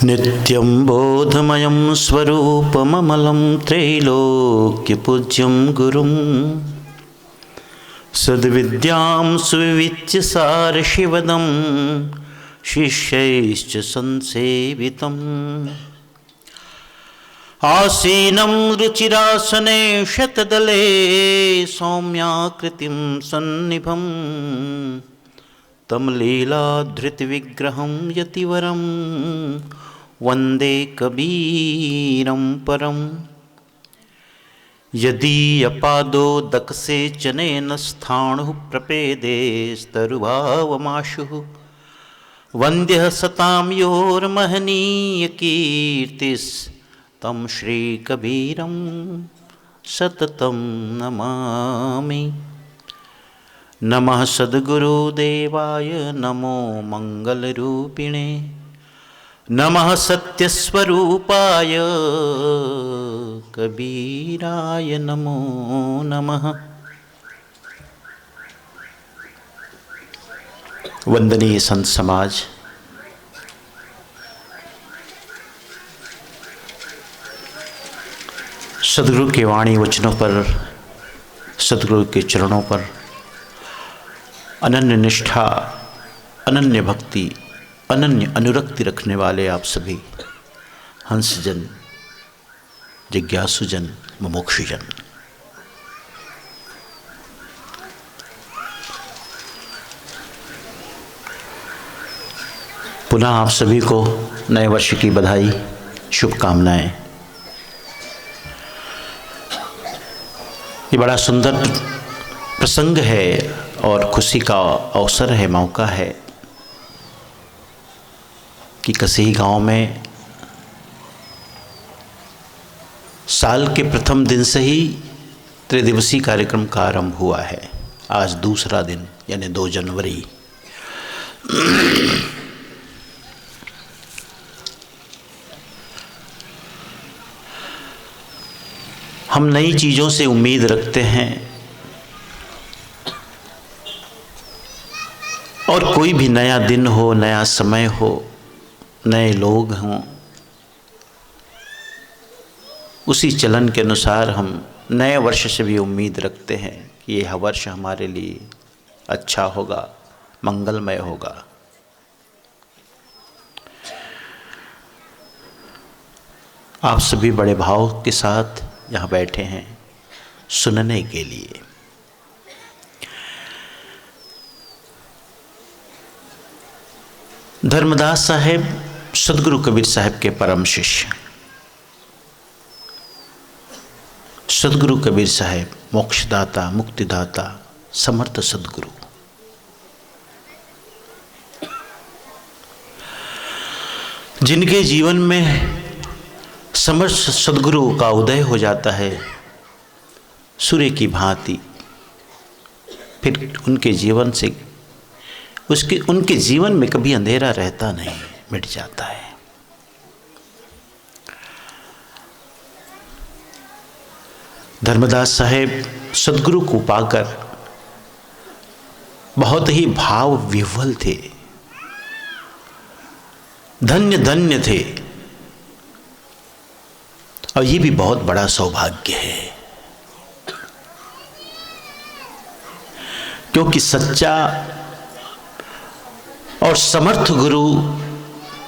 नित्यं बोधमयं स्वरूपममलं त्रैलोक्यपूज्यं गुरुं सद्विद्यां सुविविच्य सारशिवदं शिष्यैश्च संसेवितम् आसीनं रुचिरासने शतदले सौम्याकृतिं सन्निभं तं लीलाधृतविग्रहं यतिवरं वन्दे कबीरं परम्। यदीयपादोदकसेचनेन स्थाणुः प्रपेदे स्तरुभावमाशुः वन्द्यः सतां योर्महनीयकीर्तिस्तं श्रीकबीरं सततं नमामि। नमः सद्गुरुदेवाय नमो मंगलरूपिणे नमः सत्यस्वरूपाय कबीराय नमो नमः। वंदनीय संत समाज, सद्गुरु के वाणी वचनों पर, सद्गुरु के चरणों पर अनन्य निष्ठा, अनन्य भक्ति, अनन्य अनुरक्ति रखने वाले आप सभी हंसजन, जिज्ञासुजन, मुमुक्षुजन, पुनः आप सभी को नए वर्ष की बधाई, शुभकामनाएं। ये बड़ा सुंदर प्रसंग है और खुशी का अवसर है, मौका है कि कसेही गांव में साल के प्रथम दिन से ही त्रिदिवसीय कार्यक्रम का आरंभ हुआ है। आज दूसरा दिन यानी 2 जनवरी। हम नई चीज़ों से उम्मीद रखते हैं और कोई भी नया दिन हो, नया समय हो, नए लोग हों, उसी चलन के अनुसार हम नए वर्ष से भी उम्मीद रखते हैं कि यह वर्ष हमारे लिए अच्छा होगा, मंगलमय होगा। आप सभी बड़े भाव के साथ यहाँ बैठे हैं सुनने के लिए। धर्मदास साहेब सदगुरु कबीर साहब के परम शिष्य, सदगुरु कबीर साहब मोक्षदाता, मुक्तिदाता, समर्थ सदगुरु। जिनके जीवन में समर्थ सदगुरु का उदय हो जाता है सूर्य की भांति, फिर उनके जीवन से उनके जीवन में कभी अंधेरा रहता नहीं, मिट जाता है। धर्मदास साहेब सदगुरु को पाकर बहुत ही भाव विह्वल थे, धन्य धन्य थे। और ये भी बहुत बड़ा सौभाग्य है, क्योंकि सच्चा और समर्थ गुरु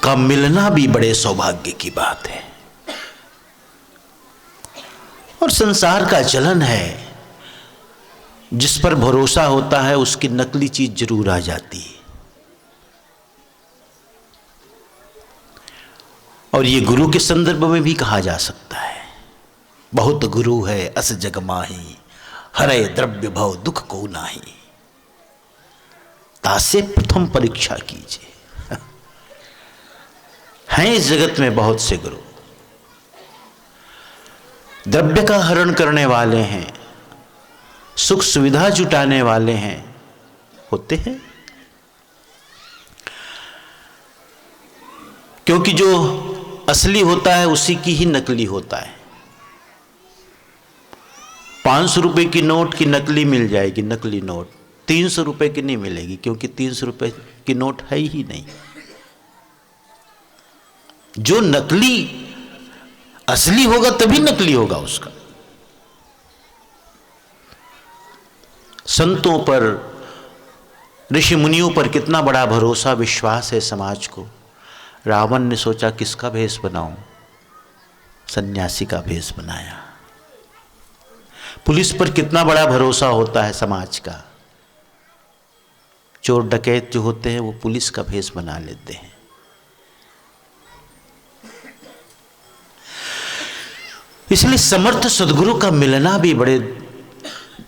का मिलना भी बड़े सौभाग्य की बात है। और संसार का चलन है, जिस पर भरोसा होता है उसकी नकली चीज जरूर आ जाती है। और ये गुरु के संदर्भ में भी कहा जा सकता है, बहुत गुरु है अस जग माही, हरे द्रव्य भव दुख को नाही, तासे प्रथम परीक्षा कीजिए। हैं इस जगत में बहुत से गुरु, द्रव्य का हरण करने वाले हैं, सुख सुविधा जुटाने वाले हैं, होते हैं। क्योंकि जो असली होता है उसी की ही नकली होता है। 500 रुपए की नोट की नकली मिल जाएगी, नकली नोट 300 रुपए की नहीं मिलेगी, क्योंकि 300 रुपए की नोट है ही नहीं। जो नकली असली होगा तभी नकली होगा उसका। संतों पर, ऋषि मुनियों पर कितना बड़ा भरोसा विश्वास है समाज को। रावण ने सोचा किसका भेष बनाऊं, सन्यासी का भेष बनाया। पुलिस पर कितना बड़ा भरोसा होता है समाज का। चोर डकैत जो होते हैं वो पुलिस का भेष बना लेते हैं। इसलिए समर्थ सद्गुरु का मिलना भी बड़े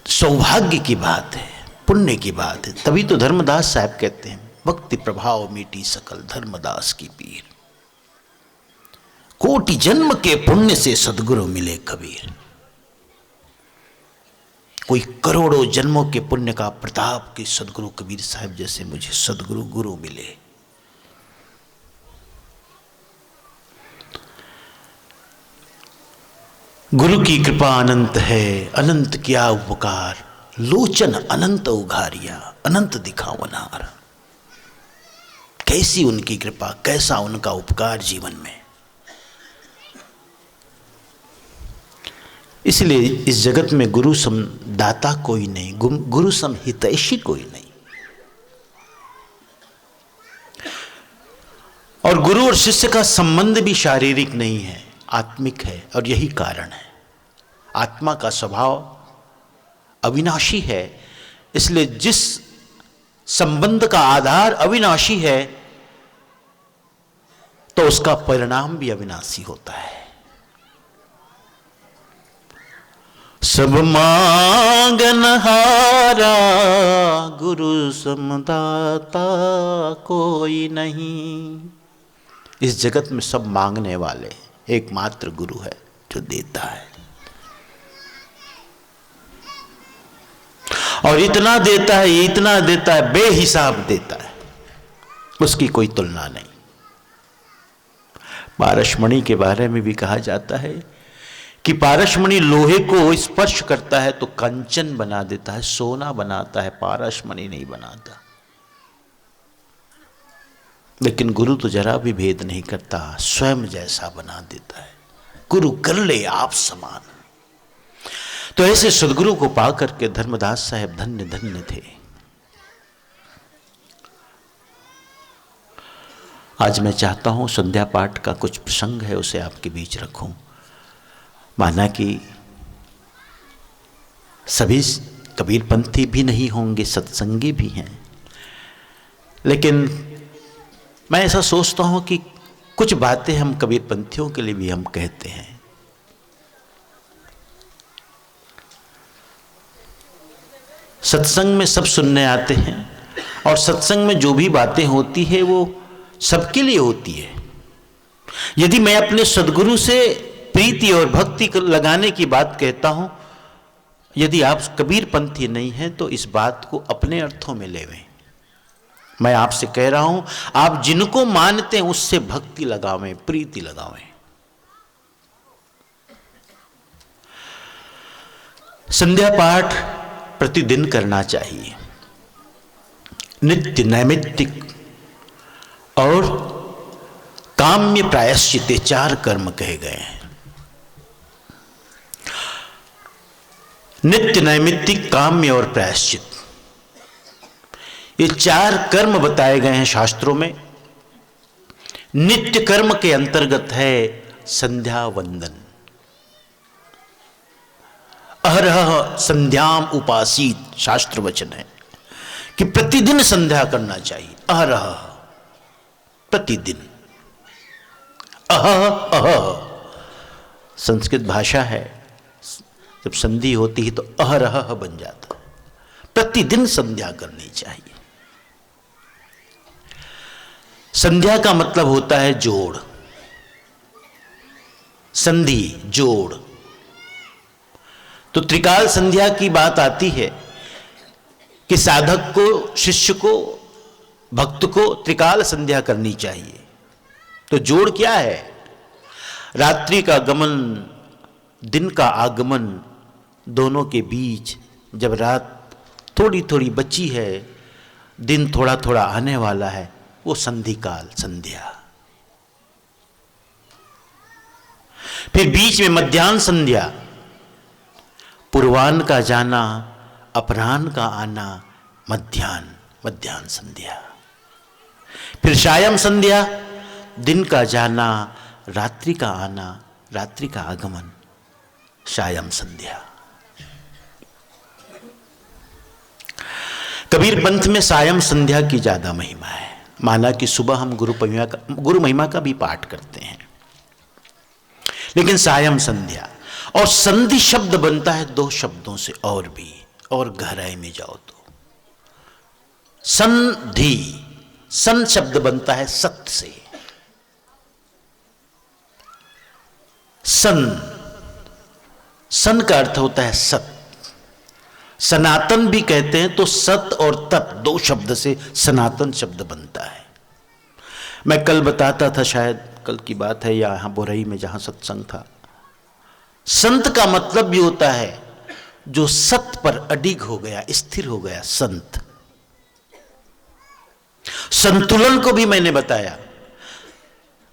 सौभाग्य की बात है, पुण्य की बात है। तभी तो धर्मदास साहब कहते हैं, भक्ति प्रभाव मीटी सकल धर्मदास की पीर, कोटि जन्म के पुण्य से सद्गुरु मिले कबीर। कोई करोड़ों जन्मों के पुण्य का प्रताप कि सद्गुरु कबीर साहब जैसे मुझे सद्गुरु गुरु मिले। गुरु की कृपा अनंत है, अनंत किया उपकार, लोचन अनंत उघारिया, अनंत दिखावनार। कैसी उनकी कृपा, कैसा उनका उपकार जीवन में। इसलिए इस जगत में गुरु सम दाता कोई नहीं, गुरु सम हितैषी कोई नहीं। और गुरु और शिष्य का संबंध भी शारीरिक नहीं है, आत्मिक है। और यही कारण है, आत्मा का स्वभाव अविनाशी है। इसलिए जिस संबंध का आधार अविनाशी है तो उसका परिणाम भी अविनाशी होता है। सब मांगन हारा गुरु समदाता कोई नहीं। इस जगत में सब मांगने वाले, एकमात्र गुरु है जो देता है। और इतना देता है, इतना देता है, बेहिसाब देता है, उसकी कोई तुलना नहीं। पारसमणि के बारे में भी कहा जाता है कि पारसमणि लोहे को स्पर्श करता है तो कंचन बना देता है, सोना बनाता है, पारसमणि नहीं बनाता। लेकिन गुरु तो जरा भी भेद नहीं करता, स्वयं जैसा बना देता है। गुरु कर ले आप समान। तो ऐसे सद्गुरु को पाकर के धर्मदास साहब धन्य धन्य थे। आज मैं चाहता हूं संध्या पाठ का कुछ प्रसंग है उसे आपके बीच रखूं। माना कि सभी कबीरपंथी भी नहीं होंगे, सत्संगी भी हैं, लेकिन मैं ऐसा सोचता हूं कि कुछ बातें हम कबीरपंथियों के लिए भी हम कहते हैं। सत्संग में सब सुनने आते हैं और सत्संग में जो भी बातें होती है वो सबके लिए होती है। यदि मैं अपने सद्गुरु से प्रीति और भक्ति लगाने की बात कहता हूं, यदि आप कबीरपंथी नहीं हैं तो इस बात को अपने अर्थों में लेवें। मैं आपसे कह रहा हूं, आप जिनको मानते हैं उससे भक्ति लगावें, प्रीति लगावें। संध्या पाठ प्रतिदिन करना चाहिए, नित्य नैमित्तिक और काम्य प्रायश्चित, 4 कर्म कहे गए हैं। नित्य नैमित्तिक, काम्य और प्रायश्चित, ये 4 कर्म बताए गए हैं शास्त्रों में। नित्य कर्म के अंतर्गत है संध्या वंदन। अहरह संध्याम उपासीत, शास्त्र वचन है कि प्रतिदिन संध्या करना चाहिए। अहरह, प्रतिदिन। अह संस्कृत भाषा है, जब संधि होती है तो अहरह बन जाता। प्रतिदिन संध्या करनी चाहिए। संध्या का मतलब होता है जोड़, संधि, जोड़। तो त्रिकाल संध्या की बात आती है कि साधक को, शिष्य को, भक्त को त्रिकाल संध्या करनी चाहिए। तो जोड़ क्या है? रात्रि का गमन, दिन का आगमन, दोनों के बीच जब रात थोड़ी थोड़ी बची है, दिन थोड़ा थोड़ा आने वाला है, वो संधि काल, संध्या। फिर बीच में मध्याह्न संध्या, पूर्वाह्न का जाना, अपराह्न का आना, मध्याह्न संध्या। फिर सायं संध्या, दिन का जाना, रात्रि का आना, रात्रि का आगमन, सायं संध्या। कबीर पंथ में सायं संध्या की ज्यादा महिमा है। माना कि सुबह हम गुरु महिमा का भी पाठ करते हैं, लेकिन सायं संध्या। और संधि शब्द बनता है दो शब्दों से, और भी, और गहराई में जाओ तो संधि, सन शब्द बनता है सत्य से। सन का अर्थ होता है सत्य। सनातन भी कहते हैं तो सत और तत् दो शब्द से सनातन शब्द बनता है। मैं कल बताता था, शायद कल की बात है, या यहां बोरई में जहां सत्संग था, संत का मतलब भी होता है जो सत्य पर अडिग हो गया, स्थिर हो गया, संत। संतुलन को भी मैंने बताया,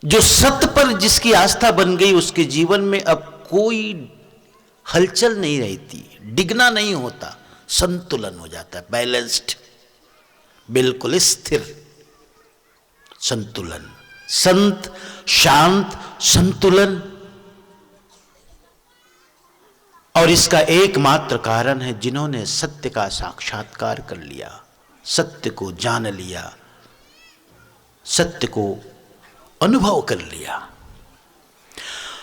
जो सत्य पर जिसकी आस्था बन गई उसके जीवन में अब कोई हलचल नहीं रहती, डिगना नहीं होता, संतुलन हो जाता है, बैलेंस्ड, बिल्कुल स्थिर संतुलन। संत, शांत, संतुलन। और इसका एकमात्र कारण है जिन्होंने सत्य का साक्षात्कार कर लिया, सत्य को जान लिया, सत्य को अनुभव कर लिया।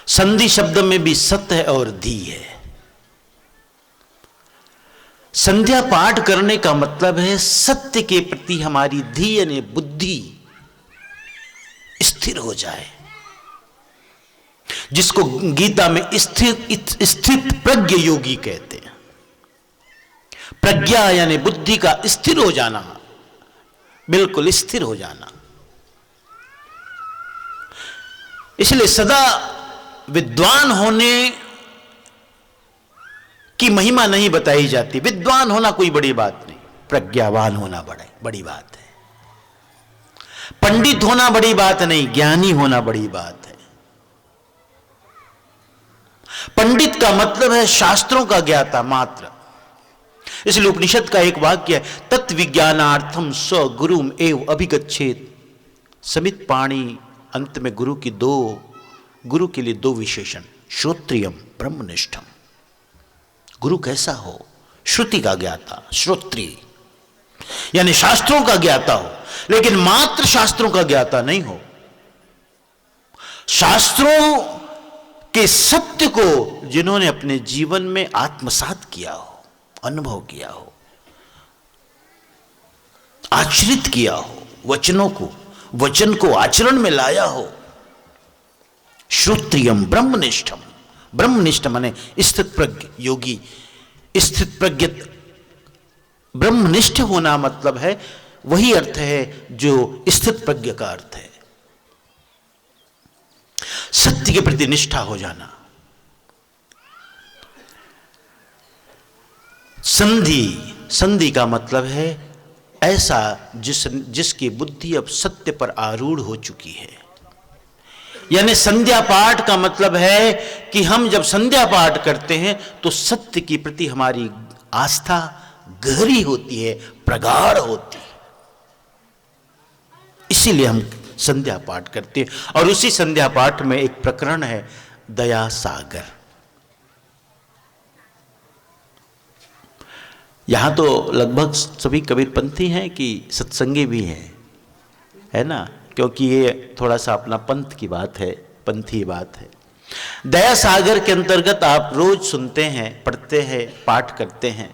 संधि शब्द में भी सत्य है और धी है। संध्या पाठ करने का मतलब है सत्य के प्रति हमारी धी यानी बुद्धि स्थिर हो जाए, जिसको गीता में स्थित प्रज्ञ योगी कहते हैं। प्रज्ञा यानी बुद्धि का स्थिर हो जाना, बिल्कुल स्थिर हो जाना। इसलिए सदा विद्वान होने की महिमा नहीं बताई जाती। विद्वान होना कोई बड़ी बात नहीं, प्रज्ञावान होना बड़ी बात है। पंडित होना बड़ी बात नहीं, ज्ञानी होना बड़ी बात है। पंडित का मतलब है शास्त्रों का ज्ञाता मात्र। इसलिए उपनिषद का एक वाक्य है, तत्विज्ञानार्थम स्व गुरुम एव अभिगच्छेत। समित पाणी, अंत में गुरु के लिए दो विशेषण, श्रोत्रियम ब्रह्मनिष्ठम। गुरु कैसा हो? श्रुति का ज्ञाता, श्रोत्रिय यानी शास्त्रों का ज्ञाता हो, लेकिन मात्र शास्त्रों का ज्ञाता नहीं हो। शास्त्रों के सत्य को जिन्होंने अपने जीवन में आत्मसात किया हो, अनुभव किया हो, आचरित किया हो, वचन को आचरण में लाया हो। श्रोत्रियम ब्रह्मनिष्ठम। ब्रह्मनिष्ठ माने स्थित प्रज्ञ योगी, स्थित प्रज्ञ। ब्रह्मनिष्ठ होना मतलब है, वही अर्थ है जो स्थित प्रज्ञ का अर्थ है, सत्य के प्रति निष्ठा हो जाना। संधि का मतलब है ऐसा जिसकी बुद्धि अब सत्य पर आरूढ़ हो चुकी है। यानी संध्या पाठ का मतलब है कि हम जब संध्या पाठ करते हैं तो सत्य के प्रति हमारी आस्था गहरी होती है, प्रगाढ़ होती है। इसीलिए हम संध्या पाठ करते हैं। और उसी संध्या पाठ में एक प्रकरण है दया सागर। यहां तो लगभग सभी कबीरपंथी हैं कि सत्संगी भी हैं, है ना, क्योंकि ये थोड़ा सा अपना पंथ की बात है, पंथी बात है। दया सागर के अंतर्गत आप रोज सुनते हैं, पढ़ते हैं, पाठ करते हैं,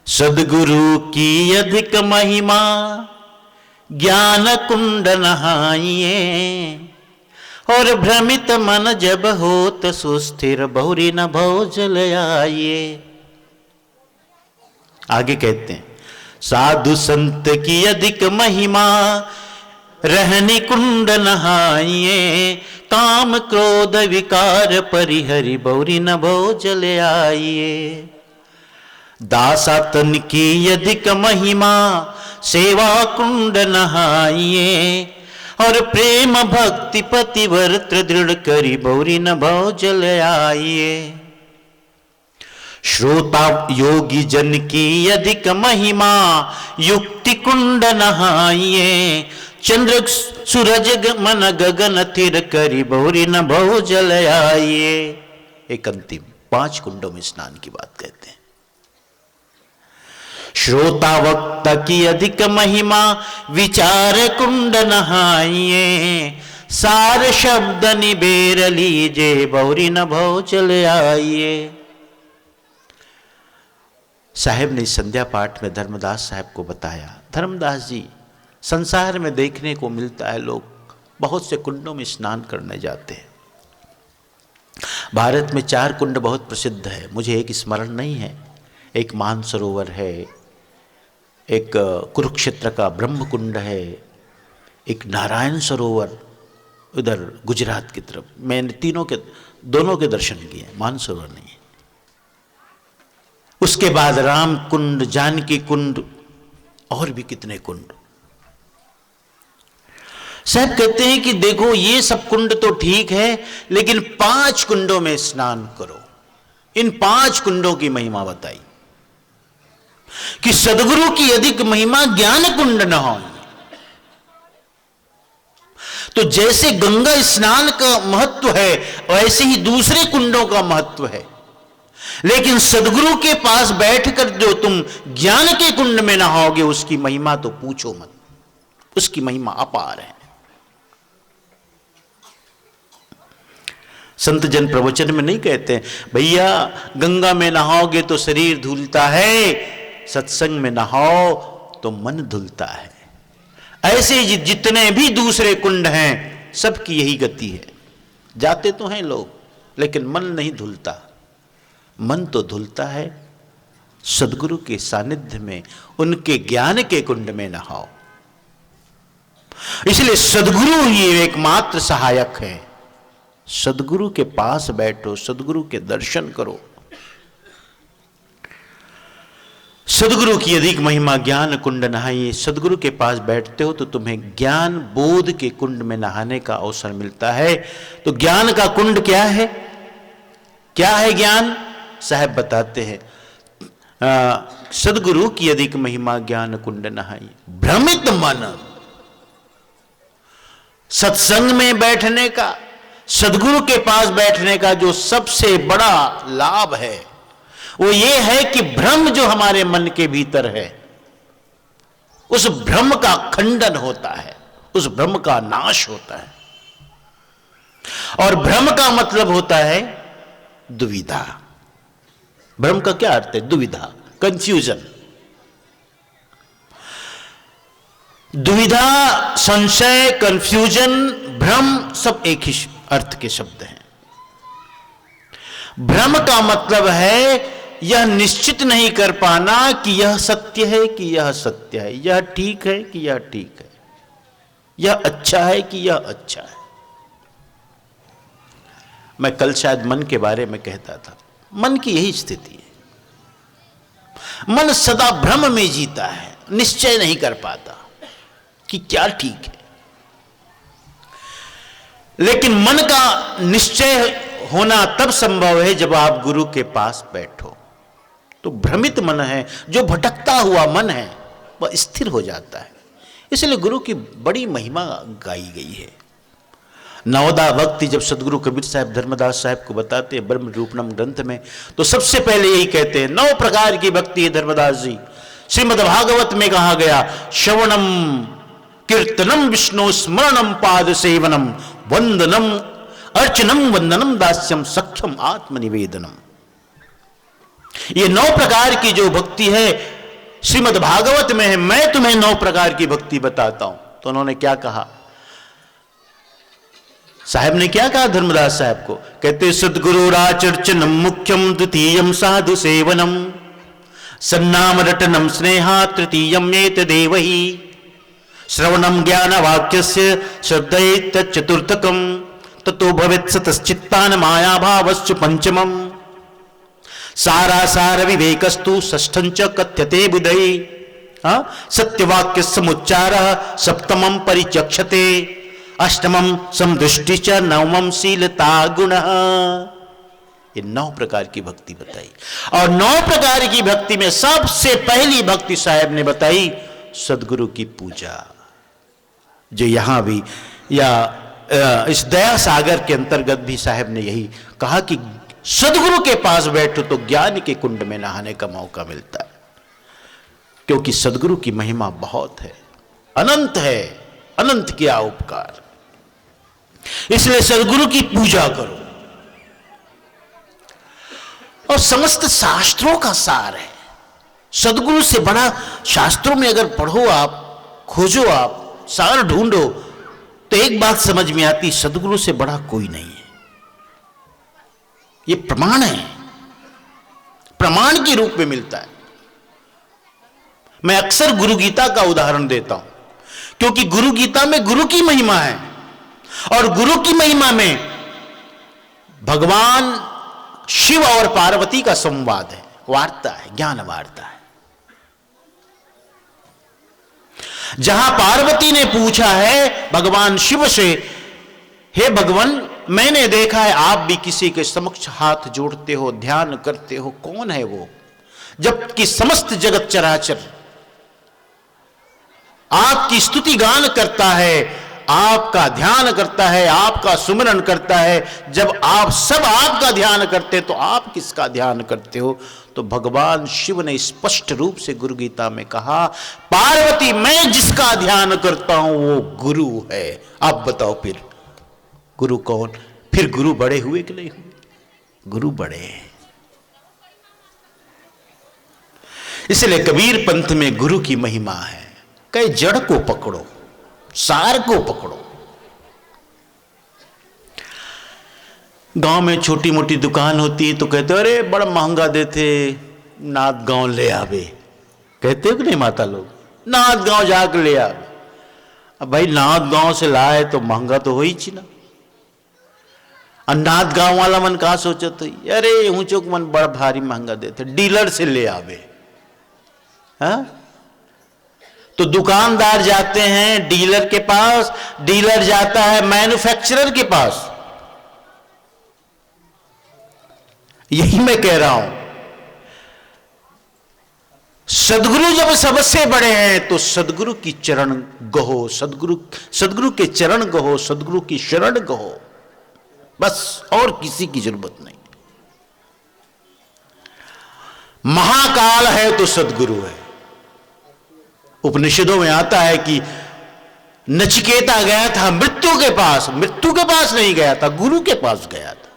सदगुरु की अधिक महिमा ज्ञान कुंड नहाइए, और भ्रमित मन जब होत सुस्थिर बहुरी न भव जल आइए। आगे कहते हैं, साधु संत की अधिक महिमा रहनी कुंड नहाइए, काम क्रोध विकार परिहरि बहुरी न भव जल आइए। दासा तन की अधिक महिमा सेवा कुंड नहाइए, और प्रेम भक्ति पतिव्रत दृढ़ करी बौरी न भव जल आइए। श्रोता योगी जन की अधिक महिमा युक्ति कुंड नहाइए। चंद्र सूरज मन गगन थिर करी बौरी न भव जल आइए। एक अंतिम 5 कुंडों में स्नान की बात कहते हैं। श्रोता वक्ता की अधिक महिमा विचार कुंड नहाइए। सार शब्द निबेर लीजे बौरी न भव चल आइए। साहेब ने संध्या पाठ में धर्मदास साहब को बताया, धर्मदास जी संसार में देखने को मिलता है, लोग बहुत से कुंडों में स्नान करने जाते हैं। भारत में 4 कुंड बहुत प्रसिद्ध है, मुझे एक स्मरण नहीं है। एक मानसरोवर है, एक कुरुक्षेत्र का ब्रह्म कुंड है, एक नारायण सरोवर उधर गुजरात की तरफ। मैंने दोनों के दर्शन किए, मानसरोवर नहीं। उसके बाद राम कुंड, जानकी कुंड और भी कितने कुंड। साहब कहते हैं कि देखो ये सब कुंड तो ठीक है, लेकिन 5 कुंडों में स्नान करो। इन 5 कुंडों की महिमा बताई कि सदगुरु की अधिक महिमा ज्ञान कुंड न हो। तो जैसे गंगा स्नान का महत्व है, वैसे ही दूसरे कुंडों का महत्व है। लेकिन सदगुरु के पास बैठकर जो तुम ज्ञान के कुंड में नहाओगे, उसकी महिमा तो पूछो मत, उसकी महिमा अपार है। संत जन प्रवचन में नहीं कहते भैया गंगा में नहाओगे तो शरीर धुलता है, सत्संग में नहाओ तो मन धुलता है। ऐसे जितने भी दूसरे कुंड हैं, सबकी यही गति है। जाते तो हैं लोग, लेकिन मन नहीं धुलता। मन तो धुलता है सदगुरु के सानिध्य में, उनके ज्ञान के कुंड में नहाओ। इसलिए सदगुरु ही एकमात्र सहायक है। सदगुरु के पास बैठो, सदगुरु के दर्शन करो। सदगुरु की अधिक महिमा ज्ञान कुंड नहाइए। सदगुरु के पास बैठते हो तो तुम्हें ज्ञान बोध के कुंड में नहाने का अवसर मिलता है। तो ज्ञान का कुंड क्या है? क्या है ज्ञान? साहब बताते हैं, सदगुरु की अधिक महिमा ज्ञान कुंड नहाइए। भ्रमित मन, सत्संग में बैठने का, सदगुरु के पास बैठने का जो सबसे बड़ा लाभ है वो ये है कि भ्रम जो हमारे मन के भीतर है, उस भ्रम का खंडन होता है, उस भ्रम का नाश होता है। और भ्रम का मतलब होता है दुविधा। भ्रम का क्या अर्थ है? दुविधा, कंफ्यूजन। दुविधा, संशय, कंफ्यूजन, भ्रम सब एक ही अर्थ के शब्द हैं। भ्रम का मतलब है यह निश्चित नहीं कर पाना कि यह सत्य है कि यह सत्य है, यह ठीक है कि यह ठीक है, यह अच्छा है कि यह अच्छा है। मैं कल शायद मन के बारे में कहता था, मन की यही स्थिति है। मन सदा भ्रम में जीता है, निश्चय नहीं कर पाता कि क्या ठीक है। लेकिन मन का निश्चय होना तब संभव है जब आप गुरु के पास बैठो। तो भ्रमित मन है, जो भटकता हुआ मन है, वह स्थिर हो जाता है। इसलिए गुरु की बड़ी महिमा गाई गई है। नवदा भक्ति जब सदगुरु कबीर साहब धर्मदास साहब को बताते हैं ब्रह्म रूपनम ग्रंथ में, तो सबसे पहले यही कहते हैं 9 प्रकार की भक्ति है धर्मदास जी। श्रीमद् भागवत में कहा गया, श्रवणम कीर्तनम विष्णु स्मरणम पाद सेवनम वंदनम अर्चनम वंदनम दास्यम सख्यम आत्मनिवेदनम। ये 9 प्रकार की जो भक्ति है श्रीमद् भागवत में है। मैं तुम्हें 9 प्रकार की भक्ति बताता हूं। तो उन्होंने क्या कहा? साहब ने क्या कहा धर्मदास साहब को? कहते सद्गुरुराचर्चनम मुख्यम द्वितीयम साधु सेवनम सन्नाम रटनम स्नेहा तृतीयम एतदेवहि श्रवणम ज्ञान वाक्यस्य श्रद्धेत चतुर्थकम ततो भवेत् सतश्चित्तान माया भावश्च पंचमम सारासार विवेकस्तु षष्ठं च कथ्यते बुधै सत्यवाक्य समुच्चारः सप्तमं परिचक्षते अष्टमम समदृष्टि च नवमम शीलता गुण। ये 9 प्रकार की भक्ति बताई। और 9 प्रकार की भक्ति में सबसे पहली भक्ति साहब ने बताई सदगुरु की पूजा, जो यहां भी या इस दया सागर के अंतर्गत भी साहब ने यही कहा कि सदगुरु के पास बैठो तो ज्ञान के कुंड में नहाने का मौका मिलता है, क्योंकि सदगुरु की महिमा बहुत है, अनंत है, अनंत किया उपकार। इसलिए सदगुरु की पूजा करो। और समस्त शास्त्रों का सार है, सदगुरु से बड़ा शास्त्रों में अगर पढ़ो आप, खोजो आप, सार ढूंढो, तो एक बात समझ में आती, सदगुरु से बड़ा कोई नहीं है। ये प्रमाण है, प्रमाण के रूप में मिलता है। मैं अक्सर गुरु गीता का उदाहरण देता हूं, क्योंकि गुरु गीता में गुरु की महिमा है, और गुरु की महिमा में भगवान शिव और पार्वती का संवाद है, वार्ता है, ज्ञान वार्ता है। जहां पार्वती ने पूछा है भगवान शिव से, हे भगवान मैंने देखा है आप भी किसी के समक्ष हाथ जोड़ते हो, ध्यान करते हो, कौन है वो? जबकि समस्त जगत चराचर आपकी स्तुति गान करता है, आपका ध्यान करता है, आपका सुमिरन करता है। जब आप सब आपका ध्यान करते तो आप किसका ध्यान करते हो? तो भगवान शिव ने स्पष्ट रूप से गुरु गीता में कहा, पार्वती मैं जिसका ध्यान करता हूं वो गुरु है। आप बताओ फिर गुरु कौन? फिर गुरु बड़े हुए कि नहीं हुए? गुरु बड़े हैं। इसलिए कबीर पंथ में गुरु की महिमा है। कई जड़ को पकड़ो, सार को पकड़ो। गांव में छोटी मोटी दुकान होती है तो कहते अरे बड़ा महंगा देते, नाथ गांव ले आवे। कहते हो कि नहीं माता लोग? नाथ गांव जाकर ले आवे। अब भाई नाथ गांव से लाए तो महंगा तो हो ही छी ना। नाथ गांव वाला मन कहा सोचो तो अरे ऊंचो मन बड़ा भारी महंगा देते, डीलर से ले आवे। हाँ, तो दुकानदार जाते हैं डीलर के पास, डीलर जाता है मैन्युफैक्चरर के पास। यही मैं कह रहा हूं, सदगुरु जब सबसे बड़े हैं तो सदगुरु की चरण गहो, सदगुरु के चरण गहो, सदगुरु की शरण गहो, बस और किसी की जरूरत नहीं। महाकाल है तो सदगुरु है। उपनिषदों में आता है कि नचिकेता गया था मृत्यु के पास, मृत्यु के पास नहीं गया था, गुरु के पास गया था।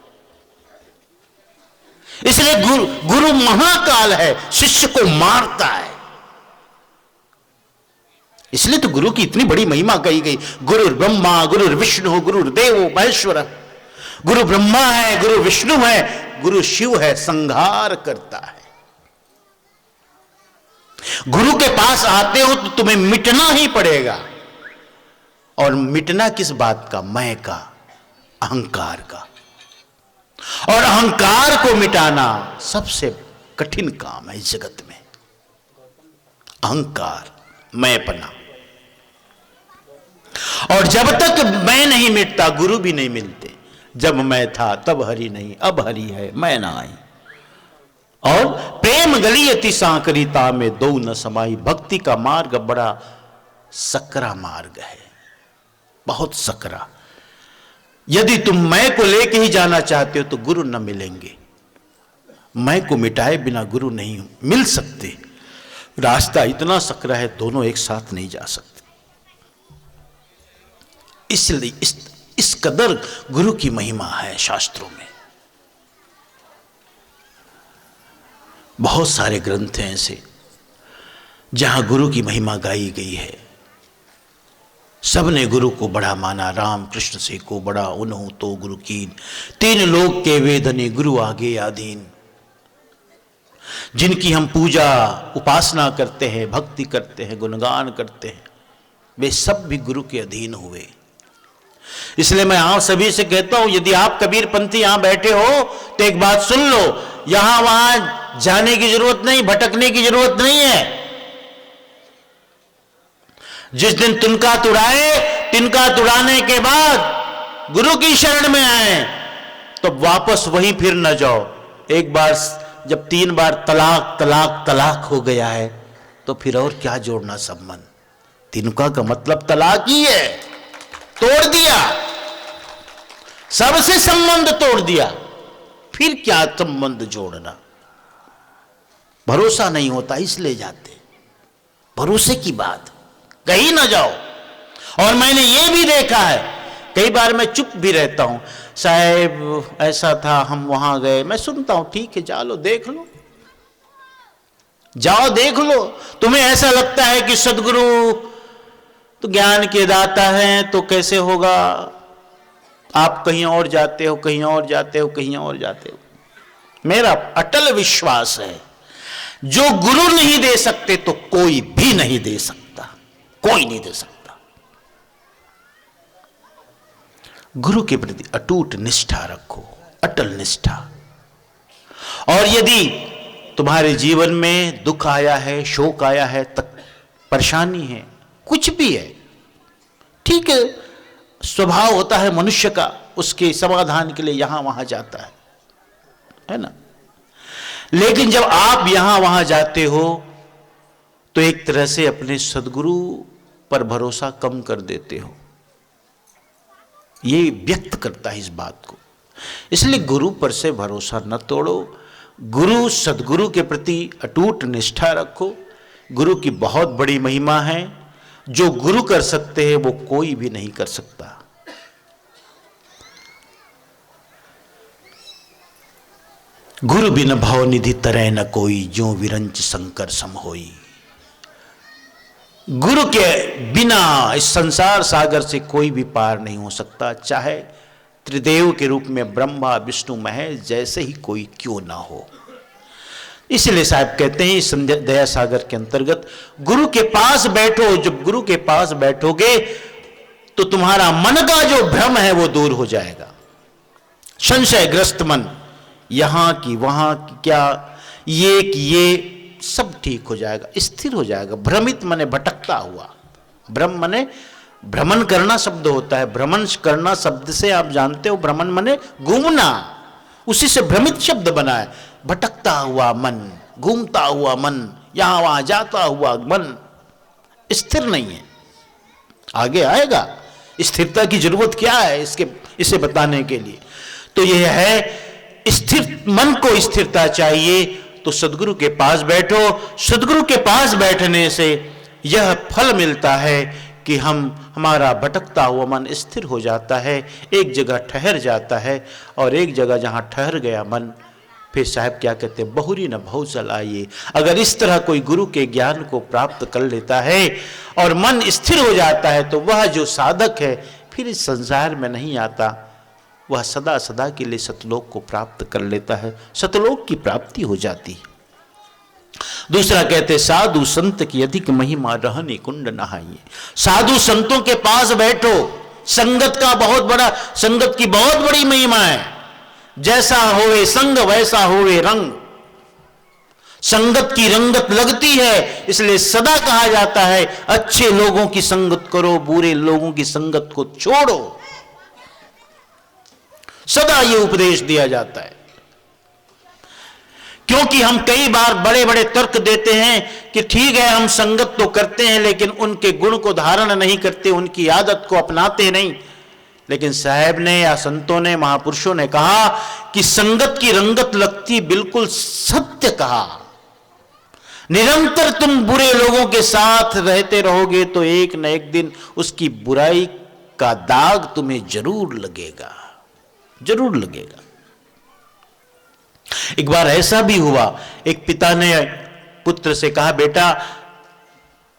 इसलिए गुरु महाकाल है, शिष्य को मारता है। इसलिए तो गुरु की इतनी बड़ी महिमा कही गई। गुरु ब्रह्मा गुरु विष्णु गुरुर्देवो महेश्वर। गुरु ब्रह्मा है, गुरु विष्णु है, गुरु शिव है, संहार करता है। गुरु के पास आते हो तो तुम्हें मिटना ही पड़ेगा। और मिटना किस बात का? मैं का, अहंकार का। और अहंकार को मिटाना सबसे कठिन काम है इस जगत में। अहंकार, मैंपना। और जब तक मैं नहीं मिटता गुरु भी नहीं मिलते। जब मैं था तब हरि नहीं, अब हरि है मैं ना आई। और प्रेम गली अति सांकरिता में दो न समाई। भक्ति का मार्ग बड़ा सकरा मार्ग है, बहुत सकरा। यदि तुम मैं को लेके ही जाना चाहते हो तो गुरु न मिलेंगे। मैं को मिटाए बिना गुरु नहीं मिल सकते। रास्ता इतना सकरा है, दोनों एक साथ नहीं जा सकते। इसलिए इस कदर गुरु की महिमा है शास्त्रों में। बहुत सारे ग्रंथ हैं ऐसे जहां गुरु की महिमा गाई गई है। सबने गुरु को बड़ा माना। राम कृष्ण से को बड़ा उन्हों तो गुरु कीन। तीन लोक के वेदने गुरु आगे आधीन। जिनकी हम पूजा उपासना करते हैं, भक्ति करते हैं, गुणगान करते हैं, वे सब भी गुरु के अधीन हुए। इसलिए मैं आप सभी से कहता हूं, यदि आप कबीर पंथी यहां बैठे हो तो एक बात सुन लो, यहां वहां जाने की जरूरत नहीं, भटकने की जरूरत नहीं है। जिस दिन तुनका तुड़ाए तिनका तुड़ाने के बाद गुरु की शरण में आए तो वापस वहीं फिर न जाओ। एक बार जब 3 बार तलाक तलाक तलाक हो गया है तो फिर और क्या जोड़ना संबंध। तिनका का मतलब तलाक ही है, तोड़ दिया, सबसे संबंध तोड़ दिया, फिर क्या संबंध जोड़ना। भरोसा नहीं होता इसलिए जाते, भरोसे की बात, कहीं ना जाओ। और मैंने ये भी देखा है, कई बार मैं चुप भी रहता हूं, साहब ऐसा था, हम वहां गए, मैं सुनता हूं, ठीक है जा लो देख लो, जाओ देख लो। तुम्हें ऐसा लगता है कि सदगुरु तो ज्ञान के दाता हैं तो कैसे होगा, आप कहीं और जाते हो, कहीं और जाते हो, कहीं और जाते हो। मेरा अटल विश्वास है जो गुरु नहीं दे सकते तो कोई भी नहीं दे सकता, कोई नहीं दे सकता। गुरु के प्रति अटूट निष्ठा रखो, अटल निष्ठा। और यदि तुम्हारे जीवन में दुख आया है, शोक आया है, तक परेशानी है, कुछ भी है, ठीक है, स्वभाव होता है मनुष्य का, उसके समाधान के लिए यहां वहां जाता है ना। लेकिन जब आप यहां वहां जाते हो तो एक तरह से अपने सदगुरु पर भरोसा कम कर देते हो, ये व्यक्त करता है इस बात को। इसलिए गुरु पर से भरोसा न तोड़ो, गुरु सदगुरु के प्रति अटूट निष्ठा रखो। गुरु की बहुत बड़ी महिमा है, जो गुरु कर सकते हैं वो कोई भी नहीं कर सकता। गुरु बिन भव निधि तरह न कोई, जो विरंच शंकर सम होई। गुरु के बिना इस संसार सागर से कोई भी पार नहीं हो सकता, चाहे त्रिदेव के रूप में ब्रह्मा विष्णु महेश जैसे ही कोई क्यों ना हो। इसलिए साहब कहते हैं इस दया सागर के अंतर्गत, गुरु के पास बैठो, जब गुरु के पास बैठोगे तो तुम्हारा मन का जो भ्रम है वो दूर हो जाएगा। संशयग्रस्त मन, यहां की वहां की, क्या ये कि ये, सब ठीक हो जाएगा, स्थिर हो जाएगा। भ्रमित माने भटकता हुआ, भ्रम माने भ्रमण करना शब्द होता है, भ्रमण करना शब्द से आप जानते हो, भ्रमण माने घूमना, उसी से भ्रमित शब्द बना है। भटकता हुआ मन, घूमता हुआ मन, यहां वहां जाता हुआ मन स्थिर नहीं है। आगे आएगा स्थिरता की जरूरत क्या है इसे बताने के लिए। तो यह है स्थिर मन को स्थिरता चाहिए, तो सदगुरु के पास बैठो। सदगुरु के पास बैठने से यह फल मिलता है कि हमारा भटकता हुआ मन स्थिर हो जाता है, एक जगह ठहर जाता है। और एक जगह जहां ठहर गया मन, फिर साहब क्या कहते हैं, बहुरी न भव चलाइए। अगर इस तरह कोई गुरु के ज्ञान को प्राप्त कर लेता है और मन स्थिर हो जाता है, तो वह जो साधक है फिर इस संसार में नहीं आता, वह सदा सदा के लिए सतलोक को प्राप्त कर लेता है, सतलोक की प्राप्ति हो जाती है। दूसरा कहते, साधु संत की अधिक महिमा रहने कुंड नहाइए। साधु संतों के पास बैठो, संगत की बहुत बड़ी महिमा है। जैसा होवे संग वैसा होवे रंग, संगत की रंगत लगती है, इसलिए सदा कहा जाता है अच्छे लोगों की संगत करो, बुरे लोगों की संगत को छोड़ो। सदा ये उपदेश दिया जाता है, क्योंकि हम कई बार बड़े बड़े तर्क देते हैं कि ठीक है हम संगत तो करते हैं लेकिन उनके गुण को धारण नहीं करते, उनकी आदत को अपनाते नहीं। लेकिन साहब ने या संतों ने, महापुरुषों ने कहा कि संगत की रंगत लगती, बिल्कुल सत्य कहा। निरंतर तुम बुरे लोगों के साथ रहते रहोगे तो एक न एक दिन उसकी बुराई का दाग तुम्हें जरूर लगेगा, जरूर लगेगा। एक बार ऐसा भी हुआ, एक पिता ने पुत्र से कहा, बेटा,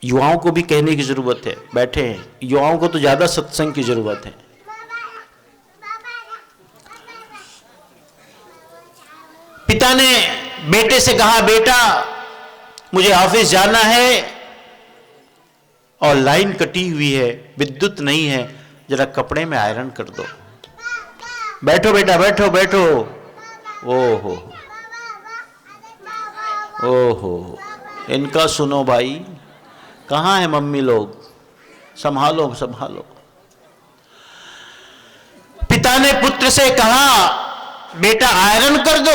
युवाओं को भी कहने की जरूरत है, बैठे हैं, युवाओं को तो ज्यादा सत्संग की जरूरत है। पिता ने बेटे से कहा, बेटा मुझे ऑफिस जाना है और लाइन कटी हुई है, विद्युत नहीं है, जरा कपड़े में आयरन कर दो। बैठो बेटा, बैठो बैठो। ओहो ओहो, इनका सुनो भाई, कहाँ है मम्मी लोग, संभालो संभालो। पुत्र से कहा, बेटा आयरन कर दो।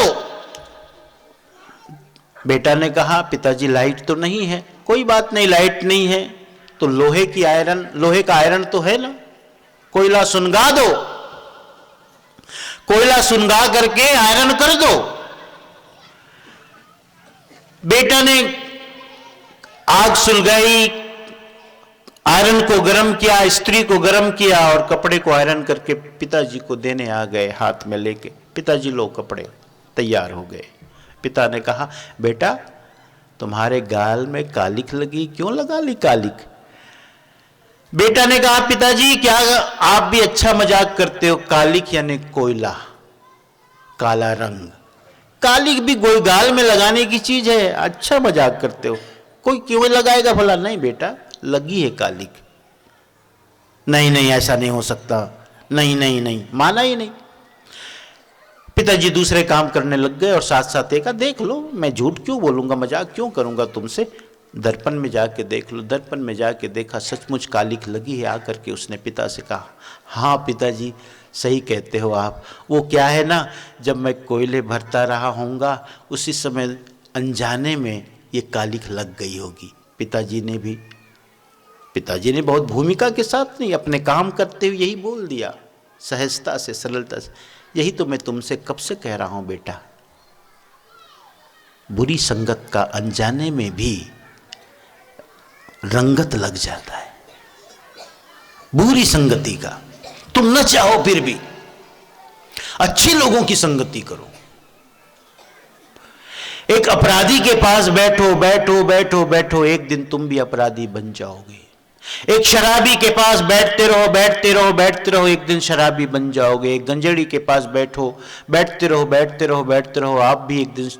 बेटा ने कहा, पिताजी लाइट तो नहीं है। कोई बात नहीं, लाइट नहीं है तो लोहे की आयरन, लोहे का आयरन तो है ना, कोयला सुनगा दो, कोयला सुनगा करके आयरन कर दो। बेटा ने आग सुलगाई, आयरन को गर्म किया, स्त्री को गर्म किया और कपड़े को आयरन करके पिताजी को देने आ गए हाथ में लेके। पिताजी लो कपड़े, तैयार हो गए। पिता ने कहा, बेटा तुम्हारे गाल में कालिक लगी, क्यों लगा ली कालिक? बेटा ने कहा, पिताजी क्या आप भी अच्छा मजाक करते हो, कालिक यानी कोयला, काला रंग, कालिक भी कोई गाल में लगाने की चीज है, अच्छा मजाक करते हो, कोई क्यों लगाएगा भला? नहीं बेटा, लगी है कालिक। नहीं नहीं, ऐसा नहीं हो सकता, नहीं नहीं नहीं, माना ही नहीं। पिताजी दूसरे काम करने लग गए और साथ साथ देखा, देख लो, मैं झूठ क्यों बोलूंगा, मजाक क्यों करूंगा तुमसे, दर्पण में जाके देख लो। दर्पण में जाके देखा, सचमुच कालिक लगी है। आकर के उसने पिता से कहा, हाँ पिताजी सही कहते हो आप, वो क्या है ना, जब मैं कोयले भरता रहा होऊंगा उसी समय अनजाने में ये कालिक लग गई होगी। पिताजी ने बहुत भूमिका के साथ नहीं, अपने काम करते हुए यही बोल दिया, सहजता से, सरलता से। यही तो मैं तुमसे कब से कह रहा हूं बेटा, बुरी संगत का अनजाने में भी रंगत लग जाता है, बुरी संगति का। तुम न चाहो फिर भी अच्छे लोगों की संगति करो। एक अपराधी के पास बैठो बैठो बैठो बैठो, एक दिन तुम भी अपराधी बन जाओगे। एक शराबी के पास बैठते रहो बैठते रहो बैठते रहो, एक दिन शराबी बन जाओगे। एक गंजेड़ी के पास बैठो बैठते रहो बैठते रहो बैठते रहो, आप भी एक दिन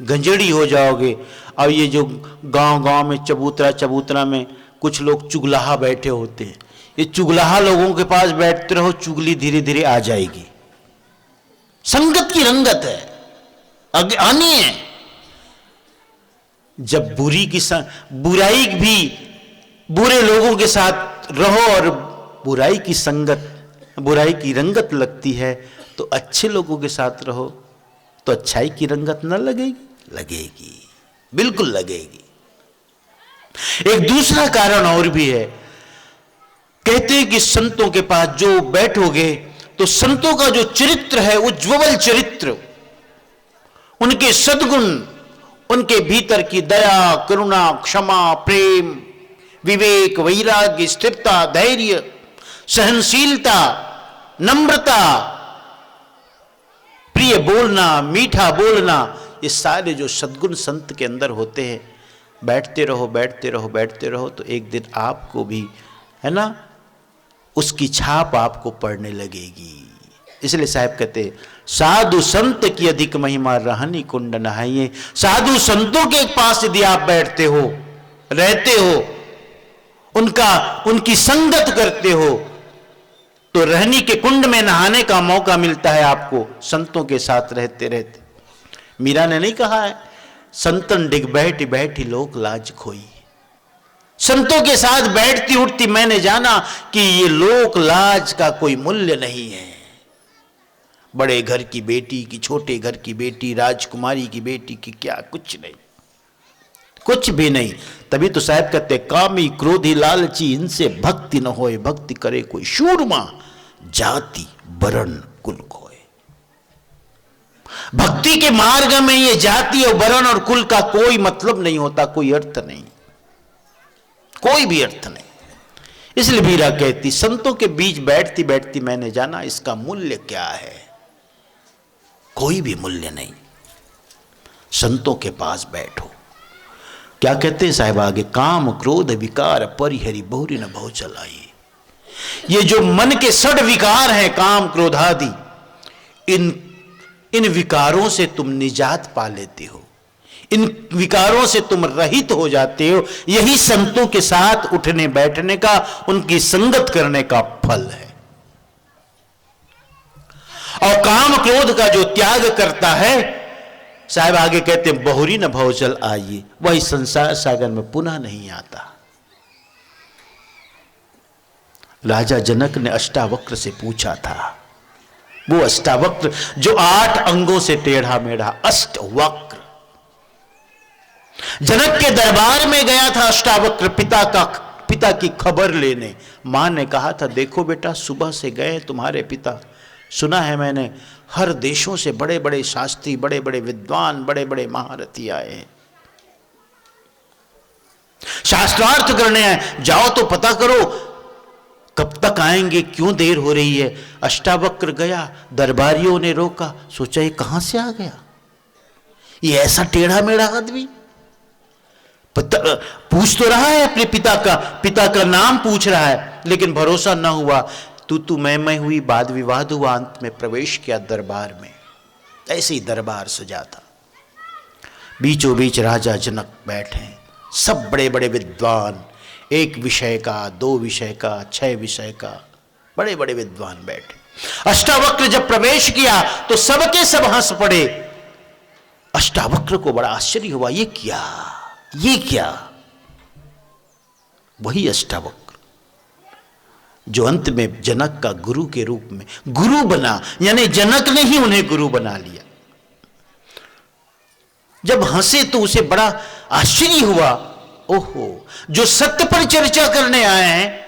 गंजेड़ी हो जाओगे। और ये जो गांव गांव में चबूतरा में कुछ लोग चुगलाहा बैठे होते हैं, ये चुगलाहा लोगों के पास बैठते रहो, चुगली धीरे धीरे आ जाएगी। संगत की रंगत है, आगे आनी है। जब बुराई भी बुरे लोगों के साथ रहो और बुराई की संगत, बुराई की रंगत लगती है, तो अच्छे लोगों के साथ रहो तो अच्छाई की रंगत न लगेगी? लगेगी, बिल्कुल लगेगी। एक दूसरा कारण और भी है, कहते हैं कि संतों के पास जो बैठोगे तो संतों का जो चरित्र है, उज्ज्वल चरित्र, उनके सद्गुण, उनके भीतर की दया, करुणा, क्षमा, प्रेम, विवेक, वैराग्य, स्थिरता, धैर्य, सहनशीलता, नम्रता, प्रिय बोलना, मीठा बोलना, ये सारे जो सद्गुण संत के अंदर होते हैं, बैठते रहो बैठते रहो बैठते रहो तो एक दिन आपको भी, है ना, उसकी छाप आपको पड़ने लगेगी। इसलिए साहब कहते हैं, साधु संत की अधिक महिमा रहनी कुंड नहाइए। साधु संतों के पास यदि आप बैठते हो, रहते हो, उनकी संगत करते हो, तो रहनी के कुंड में नहाने का मौका मिलता है आपको, संतों के साथ रहते रहते। मीरा ने नहीं कहा है, संतन डिग बैठी बैठी लोक लाज खोई। संतों के साथ बैठती उठती मैंने जाना कि ये लोक लाज का कोई मूल्य नहीं है। बड़े घर की बेटी की, छोटे घर की बेटी, राजकुमारी की बेटी की क्या, कुछ नहीं, कुछ भी नहीं। तभी तो साहब कहते, कामी क्रोधी लालची इनसे भक्ति न होए, भक्ति करे कोई शूरमा, जाति वरण कुल खोए। भक्ति के मार्ग में ये जाति और वरण और कुल का कोई मतलब नहीं होता, कोई अर्थ नहीं, कोई भी अर्थ नहीं। इसलिए मीरा कहती, संतों के बीच बैठती बैठती मैंने जाना इसका मूल्य क्या है, कोई भी मूल्य नहीं। संतों के पास बैठो। क्या कहते हैं साहिब आगे, काम क्रोध विकार परिहरी बहुरी न बहु चलाई। ये जो मन के षड विकार हैं, काम क्रोध आदि, इन विकारों से तुम निजात पा लेते हो, इन विकारों से तुम रहित हो जाते हो। यही संतों के साथ उठने बैठने का, उनकी संगत करने का फल है। और काम क्रोध का जो त्याग करता है, साहब आगे कहते हैं, बहुरी न भवजल आइए, वही संसार सागर में पुनः नहीं आता। राजा जनक ने अष्टावक्र से पूछा था, वो अष्टावक्र जो 8 अंगों से टेढ़ा मेढ़ा, अष्टवक्र। जनक के दरबार में गया था अष्टावक्र पिता की खबर लेने। मां ने कहा था, देखो बेटा, सुबह से गए तुम्हारे पिता, सुना है मैंने हर देशों से बड़े बड़े शास्त्री, बड़े बड़े विद्वान, बड़े बड़े महारथी आए हैं, शास्त्रार्थ करने आए, जाओ तो पता करो कब तक आएंगे, क्यों देर हो रही है। अष्टावक्र गया, दरबारियों ने रोका, सोचा ये कहां से आ गया, ये ऐसा टेढ़ा मेढ़ा आदमी। पूछ तो रहा है अपने पिता का नाम पूछ रहा है, लेकिन भरोसा न हुआ। तू मैं हुई, वाद विवाद हुआ, अंत में प्रवेश किया दरबार में। ऐसे ही दरबार सजा था, बीचों बीच राजा जनक बैठे, सब बड़े बड़े विद्वान, 1 विषय का, 2 विषय का, 6 विषय का, बड़े बड़े विद्वान बैठे। अष्टावक्र जब प्रवेश किया तो सबके सब हंस पड़े। अष्टावक्र को बड़ा आश्चर्य हुआ, ये क्या? वही अष्टावक्र जो अंत में जनक का गुरु के रूप में गुरु बना, यानी जनक ने ही उन्हें गुरु बना लिया। जब हंसे तो उसे बड़ा आश्चर्य हुआ, ओहो, जो सत्य पर चर्चा करने आए हैं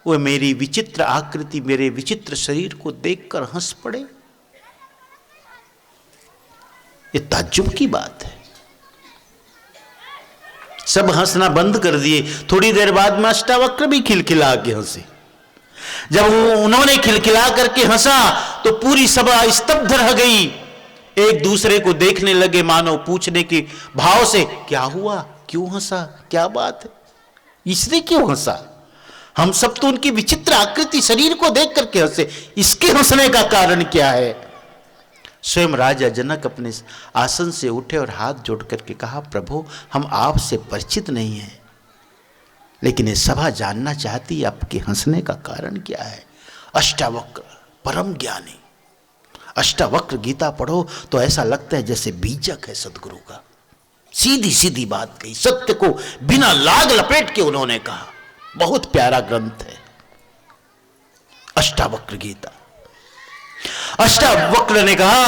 वो मेरी विचित्र आकृति, मेरे विचित्र शरीर को देखकर हंस पड़े। ये ताज्जुब की बात है। सब हंसना बंद कर दिए। थोड़ी देर बाद में अष्टावक्र भी खिलखिला के हंसे। जब उन्होंने खिलखिला करके हंसा तो पूरी सभा स्तब्ध रह गई, एक दूसरे को देखने लगे मानो पूछने के भाव से, क्या हुआ, क्यों हंसा, क्या बात है, इसने क्यों हंसा। हम सब तो उनकी विचित्र आकृति, शरीर को देख करके हंसे, इसके हंसने का कारण क्या है। स्वयं राजा जनक अपने आसन से उठे और हाथ जोड़ करके कहा, प्रभु, हम आपसे परिचित नहीं हैं, लेकिन ये सभा जानना चाहती है आपके हंसने का कारण क्या है। अष्टावक्र परम ज्ञानी, अष्टावक्र गीता पढ़ो तो ऐसा लगता है जैसे बीजक है सदगुरु का। सीधी सीधी बात कही, सत्य को बिना लाग लपेट के उन्होंने कहा। बहुत प्यारा ग्रंथ है अष्टावक्र गीता। अष्टावक्र ने कहा,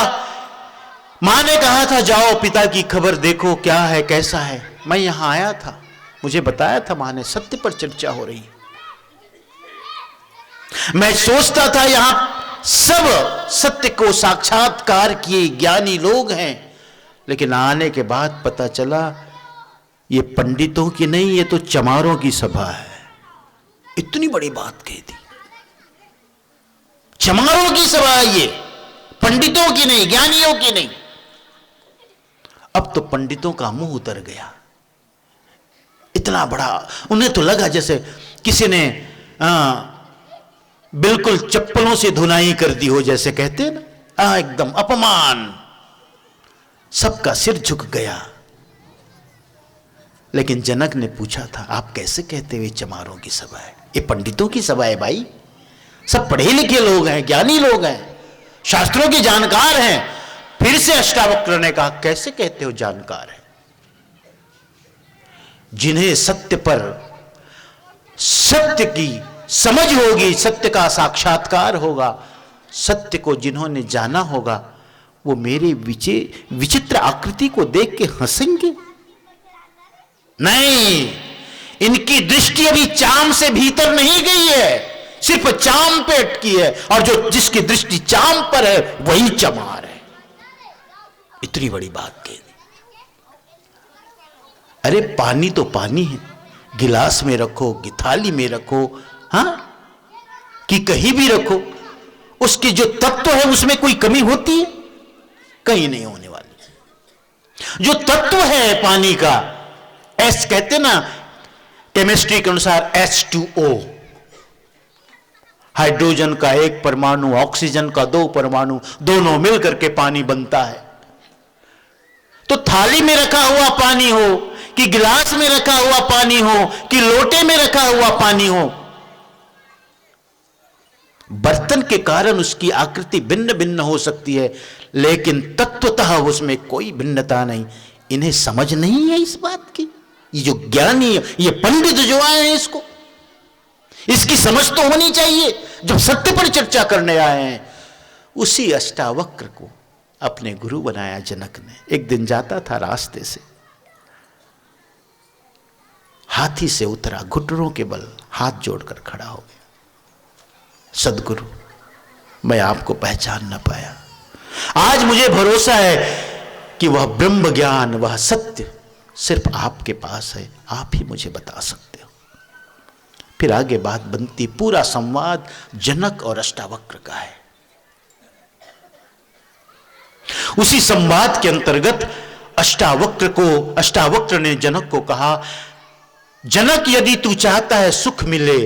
मां ने कहा था जाओ पिता की खबर देखो क्या है, कैसा है। मैं यहां आया था, मुझे बताया था मां ने, सत्य पर चर्चा हो रही है। मैं सोचता था यहां सब सत्य को साक्षात्कार किए ज्ञानी लोग हैं, लेकिन आने के बाद पता चला ये पंडितों की नहीं, ये तो चमारों की सभा है। इतनी बड़ी बात कह दी, चमारों की सभा है ये, पंडितों की नहीं, ज्ञानियों की नहीं। अब तो पंडितों का मुंह उतर गया। इतना बड़ा उन्हें तो लगा जैसे किसी ने बिल्कुल चप्पलों से धुनाई कर दी हो, जैसे कहते हैं ना, एकदम अपमान। सबका सिर झुक गया। लेकिन जनक ने पूछा था, आप कैसे कहते हुए चमारों की सभा है, ये पंडितों की सभा है भाई, सब पढ़े लिखे लोग हैं, ज्ञानी लोग हैं, शास्त्रों के जानकार हैं। फिर से अष्टावक्र ने कहा, कैसे कहते हो जानकार है, जिन्हें सत्य पर सत्य की समझ होगी, सत्य का साक्षात्कार होगा, सत्य को जिन्होंने जाना होगा, वो मेरे विचित्र आकृति को देख के हंसेंगे? नहीं, इनकी दृष्टि अभी चाम से भीतर नहीं गई है, सिर्फ चाम पे अटकी है, और जो जिसकी दृष्टि चाम पर है वही चमार है। इतनी बड़ी बात कह दी। अरे पानी तो पानी है, गिलास में रखो कि थाली में रखो, हाँ, कि कहीं भी रखो, उसकी जो तत्व है उसमें कोई कमी होती है? कहीं नहीं होने वाली। जो तत्व है पानी का, एस कहते ना केमिस्ट्री के अनुसार, H2O, हाइड्रोजन का 1 परमाणु, ऑक्सीजन का 2 परमाणु, दोनों मिलकर के पानी बनता है। तो थाली में रखा हुआ पानी हो कि गिलास में रखा हुआ पानी हो कि लोटे में रखा हुआ पानी हो, बर्तन के कारण उसकी आकृति भिन्न भिन्न हो सकती है, लेकिन तत्वतः उसमें कोई भिन्नता नहीं। इन्हें समझ नहीं है इस बात की। ये जो ज्ञानी, ये पंडित जो आए हैं, इसकी समझ तो होनी चाहिए। जब सत्य पर चर्चा करने आए हैं, उसी अष्टावक्र को अपने गुरु बनाया जनक ने। एक दिन जाता था रास्ते से, हाथी से उतरा, घुटनों के बल हाथ जोड़कर खड़ा हो गया। सदगुरु, मैं आपको पहचान न पाया, आज मुझे भरोसा है कि वह ब्रह्म ज्ञान, वह सत्य सिर्फ आपके पास है, आप ही मुझे बता सकते हो। फिर आगे बात बनती, पूरा संवाद जनक और अष्टावक्र का है। उसी संवाद के अंतर्गत अष्टावक्र ने जनक को कहा, जनक यदि तू चाहता है सुख मिले,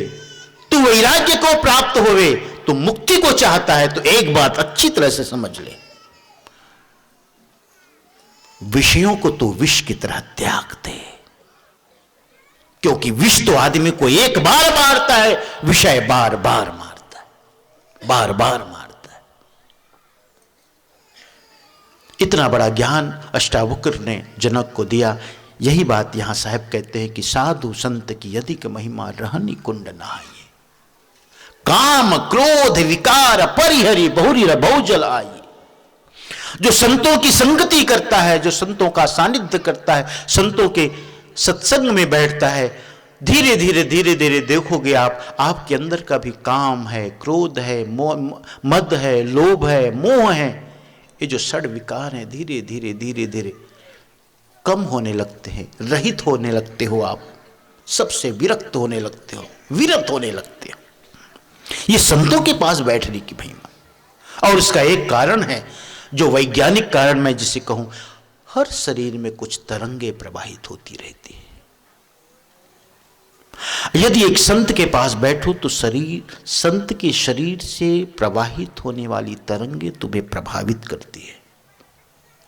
तू वैराग्य को प्राप्त होवे, तू मुक्ति को चाहता है, तो एक बात अच्छी तरह से समझ ले, विषयों को तू विष की तरह त्याग दे। क्योंकि विष तो आदमी को एक बार मारता है, विषय बार बार मारता है, बार बार मारता है। इतना बड़ा ज्ञान अष्टावक्र ने जनक को दिया। यही बात यहां साहब कहते हैं कि साधु संत की अधिक महिमा रहनी कुंड नहाइए, काम क्रोध विकार परिहरि बहुरी बहुजल आई। जो संतों की संगति करता है, जो संतों का सानिध्य करता है, संतों के सत्संग में बैठता है, धीरे धीरे धीरे धीरे देखोगे आप, आपके अंदर का भी काम है, क्रोध है, मद है, लोभ है, मोह है, ये जो षड विकार हैं, धीरे धीरे धीरे धीरे कम होने लगते हैं, रहित होने लगते हो, आप सबसे विरक्त होने लगते हो, विरत होने लगते हो। ये संतों के पास बैठने की महिमा। और इसका एक कारण है, जो वैज्ञानिक कारण मैं जिसे कहूं, हर शरीर में कुछ तरंगे प्रवाहित होती रहती है। यदि एक संत के पास बैठो तो संत के शरीर से प्रवाहित होने वाली तरंगे तुम्हें प्रभावित करती है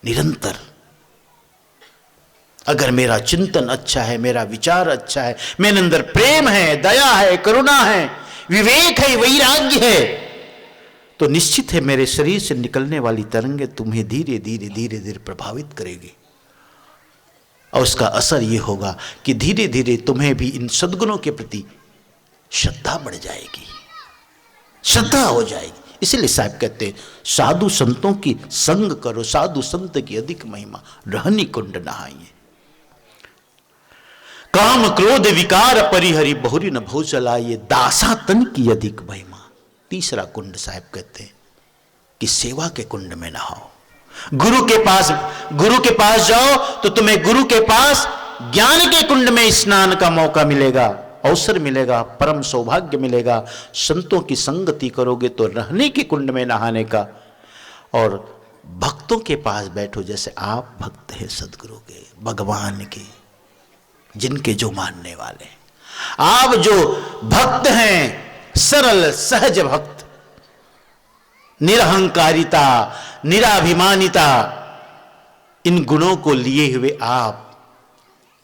निरंतर। अगर मेरा चिंतन अच्छा है, मेरा विचार अच्छा है, मेरे अंदर प्रेम है, दया है, करुणा है, विवेक है, वैराग्य है, तो निश्चित है मेरे शरीर से निकलने वाली तरंगे तुम्हें धीरे धीरे धीरे धीरे प्रभावित करेगी। और उसका असर यह होगा कि धीरे धीरे तुम्हें भी इन सद्गुणों के प्रति श्रद्धा बढ़ जाएगी, श्रद्धा हो जाएगी। इसलिए साहब कहते हैं, साधु संतों की संग करो, साधु संत की अधिक महिमा रहनी कुंड नहाइए। काम क्रोध विकार परिहरि बहुरी न भौ चलाइए, दासा तन की अधिक महिमा। तीसरा कुंड साहब कहते हैं कि सेवा के कुंड में नहाओ। गुरु के पास जाओ तो तुम्हें गुरु के पास ज्ञान के कुंड में स्नान का मौका मिलेगा, अवसर मिलेगा, परम सौभाग्य मिलेगा। संतों की संगति करोगे तो रहने के कुंड में नहाने का। और भक्तों के पास बैठो, जैसे आप भक्त हैं सदगुरु के, भगवान के, जिनके जो मानने वाले, आप जो भक्त हैं, सरल सहज भक्त, निरहंकारिता, निराभिमानिता, इन गुणों को लिए हुए आप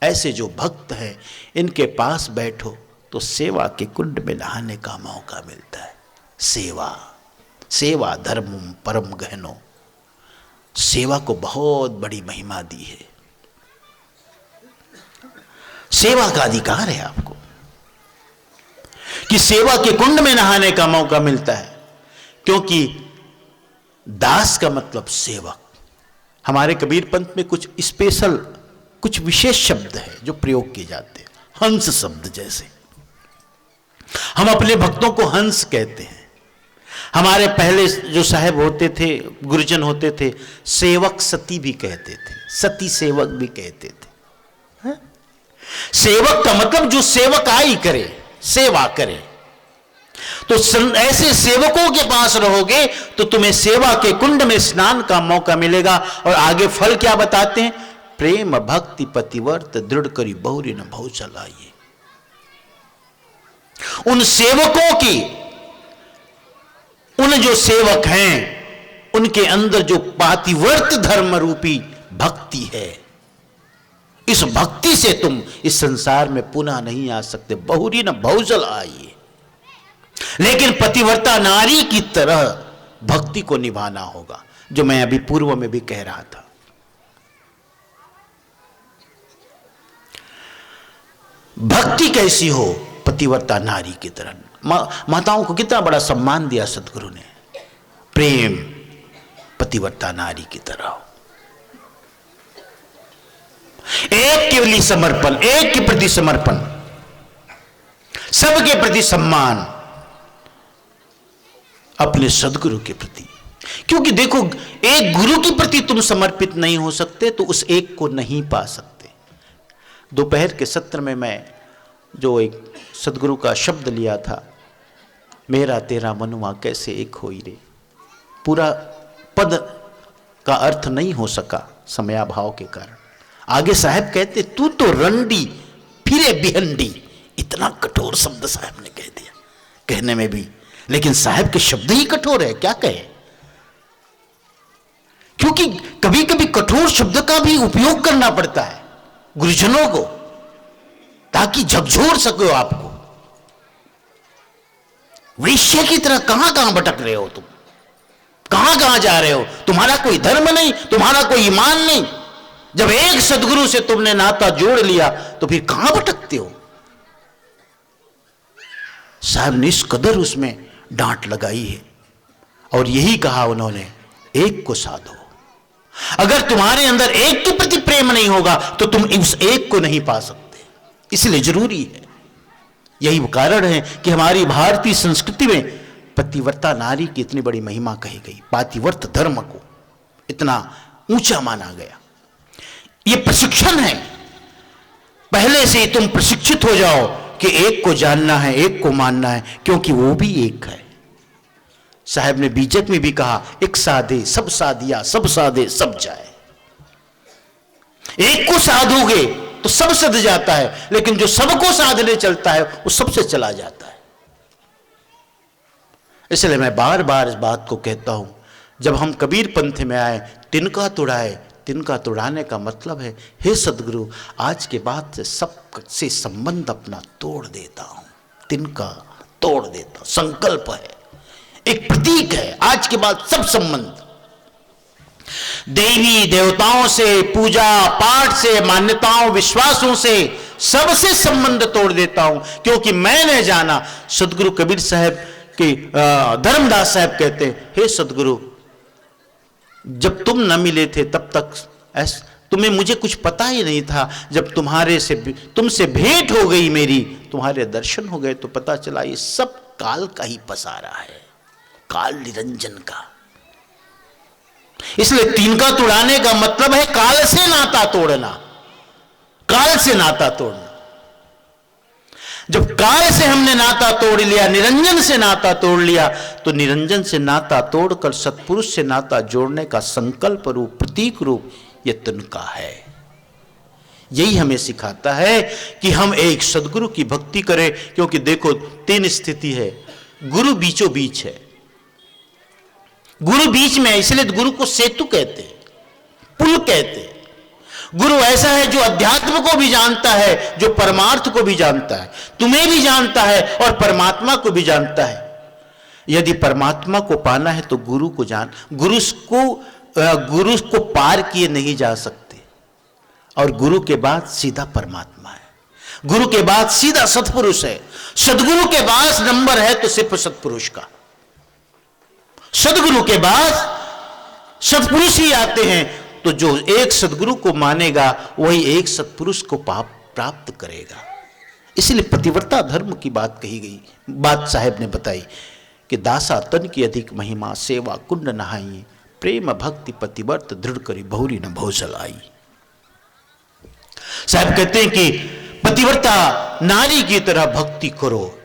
ऐसे जो भक्त हैं, इनके पास बैठो तो सेवा के कुंड में नहाने का मौका मिलता है। सेवा धर्मम परम गहनो, सेवा को बहुत बड़ी महिमा दी है। सेवा का अधिकार है आपको कि सेवा के कुंड में नहाने का मौका मिलता है। क्योंकि दास का मतलब सेवक। हमारे कबीर पंथ में कुछ स्पेशल, कुछ विशेष शब्द है जो प्रयोग किए जाते हैं। हंस शब्द, जैसे हम अपने भक्तों को हंस कहते हैं। हमारे पहले जो साहब होते थे, गुरुजन होते थे, सेवक सती भी कहते थे, सती सेवक भी कहते थे। सेवक का मतलब जो सेवकाई करे, सेवा करे। तो ऐसे सेवकों के पास रहोगे तो तुम्हें सेवा के कुंड में स्नान का मौका मिलेगा। और आगे फल क्या बताते हैं? प्रेम भक्ति पतिवर्त दृढ़ करी बहुरी न भौ चलाइए। उन सेवकों की, उन जो सेवक हैं, उनके अंदर जो पातिवर्त धर्म रूपी भक्ति है, इस भक्ति से तुम इस संसार में पुनः नहीं आ सकते। बहुरी न बहुजल आइए। लेकिन पतिव्रता नारी की तरह भक्ति को निभाना होगा, जो मैं अभी पूर्व में भी कह रहा था। भक्ति कैसी हो? पतिव्रता नारी की तरह। माताओं को कितना बड़ा सम्मान दिया सदगुरु ने। प्रेम पतिव्रता नारी की तरह हो, एक के लिए समर्पण, एक के प्रति समर्पण, सबके प्रति सम्मान, अपने सदगुरु के प्रति। क्योंकि देखो, एक गुरु के प्रति तुम समर्पित नहीं हो सकते तो उस एक को नहीं पा सकते। दोपहर के सत्र में मैं जो एक सदगुरु का शब्द लिया था, मेरा तेरा मनुआ कैसे एक होई रे, पूरा पद का अर्थ नहीं हो सका समयाभाव के कारण। आगे साहब कहते, तू तो रंडी फिरे बिहंडी। इतना कठोर शब्द साहब ने कह दिया, कहने में भी, लेकिन साहब के शब्द ही कठोर है, क्या कहे। क्योंकि कभी कभी कठोर शब्द का भी उपयोग करना पड़ता है गुरुजनों को, ताकि झकझोर सको आपको। वैश्य की तरह कहां कहां भटक रहे हो तुम, कहां कहां जा रहे हो, तुम्हारा कोई धर्म नहीं, तुम्हारा कोई ईमान नहीं। जब एक सदगुरु से तुमने नाता जोड़ लिया तो फिर कहां भटकते हो। साहब ने इस कदर उसमें डांट लगाई है और यही कहा उन्होंने, एक को साधो। अगर तुम्हारे अंदर एक के प्रति प्रेम नहीं होगा तो तुम उस एक को नहीं पा सकते। इसलिए जरूरी है, यही कारण है कि हमारी भारतीय संस्कृति में पतिव्रता नारी की इतनी बड़ी महिमा कही गई, पातिव्रत धर्म को इतना ऊंचा माना गया। ये प्रशिक्षण है, पहले से तुम प्रशिक्षित हो जाओ कि एक को जानना है, एक को मानना है, क्योंकि वो भी एक है। साहब ने बीजक में भी कहा, एक साधे सब साधिया, सब साधे सब जाए। एक को साधोगे तो सब सध जाता है, लेकिन जो सबको साधने चलता है वो सबसे चला जाता है। इसलिए मैं बार बार इस बात को कहता हूं, जब हम कबीर पंथ में आए, तिनका तुड़ाए, तिनका तुड़ाने का मतलब है, हे सदगुरु आज के बाद से सबसे संबंध अपना तोड़ देता हूं, तिनका तोड़ देता, संकल्प है, एक प्रतीक है। आज के बाद सब संबंध देवी देवताओं से, पूजा पाठ से, मान्यताओं विश्वासों से, सबसे संबंध तोड़ देता हूं। क्योंकि मैंने जाना, सदगुरु कबीर साहब के धर्मदास साहब कहते हैं, हे सदगुरु जब तुम न मिले थे तब तक तुम्हें मुझे कुछ पता ही नहीं था। जब तुमसे भेंट हो गई मेरी, तुम्हारे दर्शन हो गए तो पता चला ये सब काल का ही पसारा है, काल निरंजन का। इसलिए तिनका तुड़ाने का मतलब है काल से नाता तोड़ना, काल से नाता तोड़ना। जब काल से हमने नाता तोड़ लिया, निरंजन से नाता तोड़ लिया, तो निरंजन से नाता तोड़कर सत्पुरुष से नाता जोड़ने का संकल्प रूप, प्रतीक रूप यह तिनका है। यही हमें सिखाता है कि हम एक सदगुरु की भक्ति करें। क्योंकि देखो, तीन स्थिति है, गुरु बीचों बीच है, गुरु बीच में है, इसलिए गुरु को सेतु कहते हैं, पुल कहते हैं। गुरु ऐसा है जो अध्यात्म को भी जानता है, जो परमार्थ को भी जानता है, तुम्हें भी जानता है और परमात्मा को भी जानता है। यदि परमात्मा को पाना है तो गुरु को जान, गुरु को पार किए नहीं जा सकते। और गुरु के बाद सीधा परमात्मा है, गुरु के बाद सीधा सत्पुरुष है। सदगुरु के पास नंबर है तो सिर्फ सत्पुरुष का, सदगुरु के बाद सत्पुरुष ही आते हैं। तो जो एक सदगुरु को मानेगा वही एक सत्पुरुष को प्राप्त करेगा। इसलिए पतिव्रता धर्म की बात कही गई, बात साहब ने बताई कि दासा तन की अधिक महिमा, सेवा कुंड नहाई, प्रेम भक्ति पतिव्रत दृढ़ करी, बहुरी न भौसल आई। साहब कहते हैं कि पतिव्रता नारी की तरह भक्ति करो,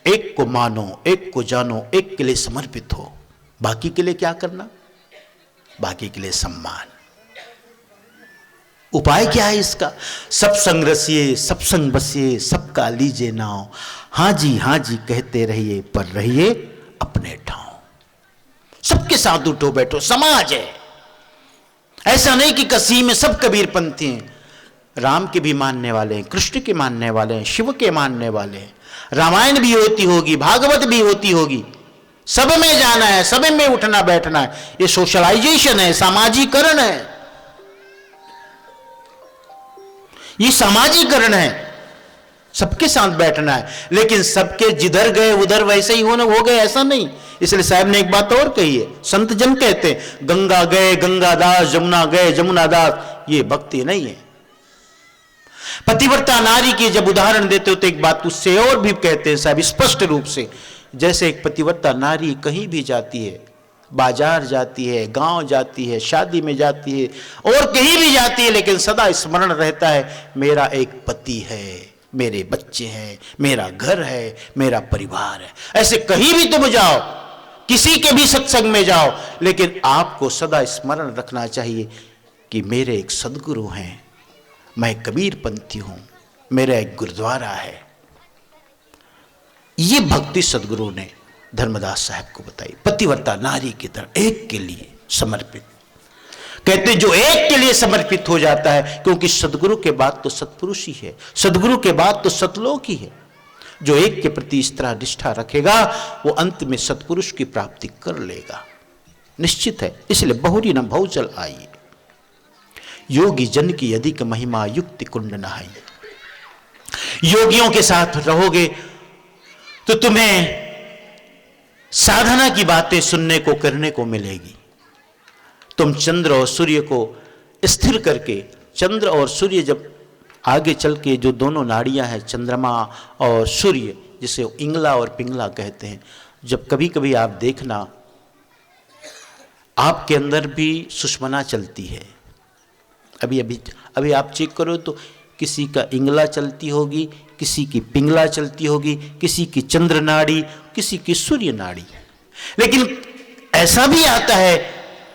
एक को मानो, एक को जानो, एक के लिए समर्पित हो। बाकी के लिए क्या करना? बाकी के लिए सम्मान। उपाय क्या है इसका? सब संग रसिए, सब संग बसिए, सबका लीजिए नाव, हाँ जी कहते रहिए, पर रहिए अपने ठाव। सबके साथ उठो बैठो, समाज है। ऐसा नहीं कि कसी में सब कबीर पंथी हैं। राम के भी मानने वाले हैं, कृष्ण के मानने वाले हैं, शिव के मानने वाले हैं। रामायण भी होती होगी, भागवत भी होती होगी, सब में जाना है, सब में उठना बैठना है। ये सोशलाइजेशन है, सामाजिकरण है, ये सामाजिकरण है। सबके साथ बैठना है, लेकिन सबके जिधर गए उधर वैसे ही हो गए ऐसा नहीं। इसलिए साहब ने एक बात और कही है, संत जन कहते हैं गंगा गए गंगादास, जमुना गए जमुनादास, ये भक्ति नहीं है। पतिव्रता नारी की जब उदाहरण देते हो तो एक बात उससे और भी कहते हैं साहब स्पष्ट रूप से, जैसे एक पतिव्रता नारी कहीं भी जाती है, बाजार जाती है, गांव जाती है, शादी में जाती है और कहीं भी जाती है, लेकिन सदा स्मरण रहता है मेरा एक पति है, मेरे बच्चे हैं, मेरा घर है, मेरा परिवार है। ऐसे कहीं भी तुम जाओ, किसी के भी सत्संग में जाओ, लेकिन आपको सदा स्मरण रखना चाहिए कि मेरे एक सदगुरु हैं, मैं कबीर पंथी हूं, मेरा एक गुरुद्वारा है। ये भक्ति सदगुरु ने धर्मदास साहब को बताई, पतिव्रता नारी की तरह एक के लिए समर्पित। कहते जो एक के लिए समर्पित हो जाता है, क्योंकि सदगुरु के बाद तो सत्पुरुष ही है, सदगुरु के बाद तो सतलोक ही है। जो एक के प्रति इस तरह निष्ठा रखेगा वो अंत में सत्पुरुष की प्राप्ति कर लेगा, निश्चित है। इसलिए बहुरी न भौचल आई, योगी जन की अधिक महिमा युक्ति कुंड नहाई। योगियों के साथ रहोगे तो तुम्हें साधना की बातें सुनने को करने को मिलेगी। तुम चंद्र और सूर्य को स्थिर करके, चंद्र और सूर्य जब आगे चल के जो दोनों नाड़ियां हैं चंद्रमा और सूर्य, जिसे इंगला और पिंगला कहते हैं, जब कभी कभी आप देखना आपके अंदर भी सुषमना चलती है। अभी आप चेक करो तो किसी का इंगला चलती होगी, किसी की पिंगला चलती होगी, किसी की चंद्र नाड़ी, किसी की सूर्य नाड़ी। लेकिन ऐसा भी आता है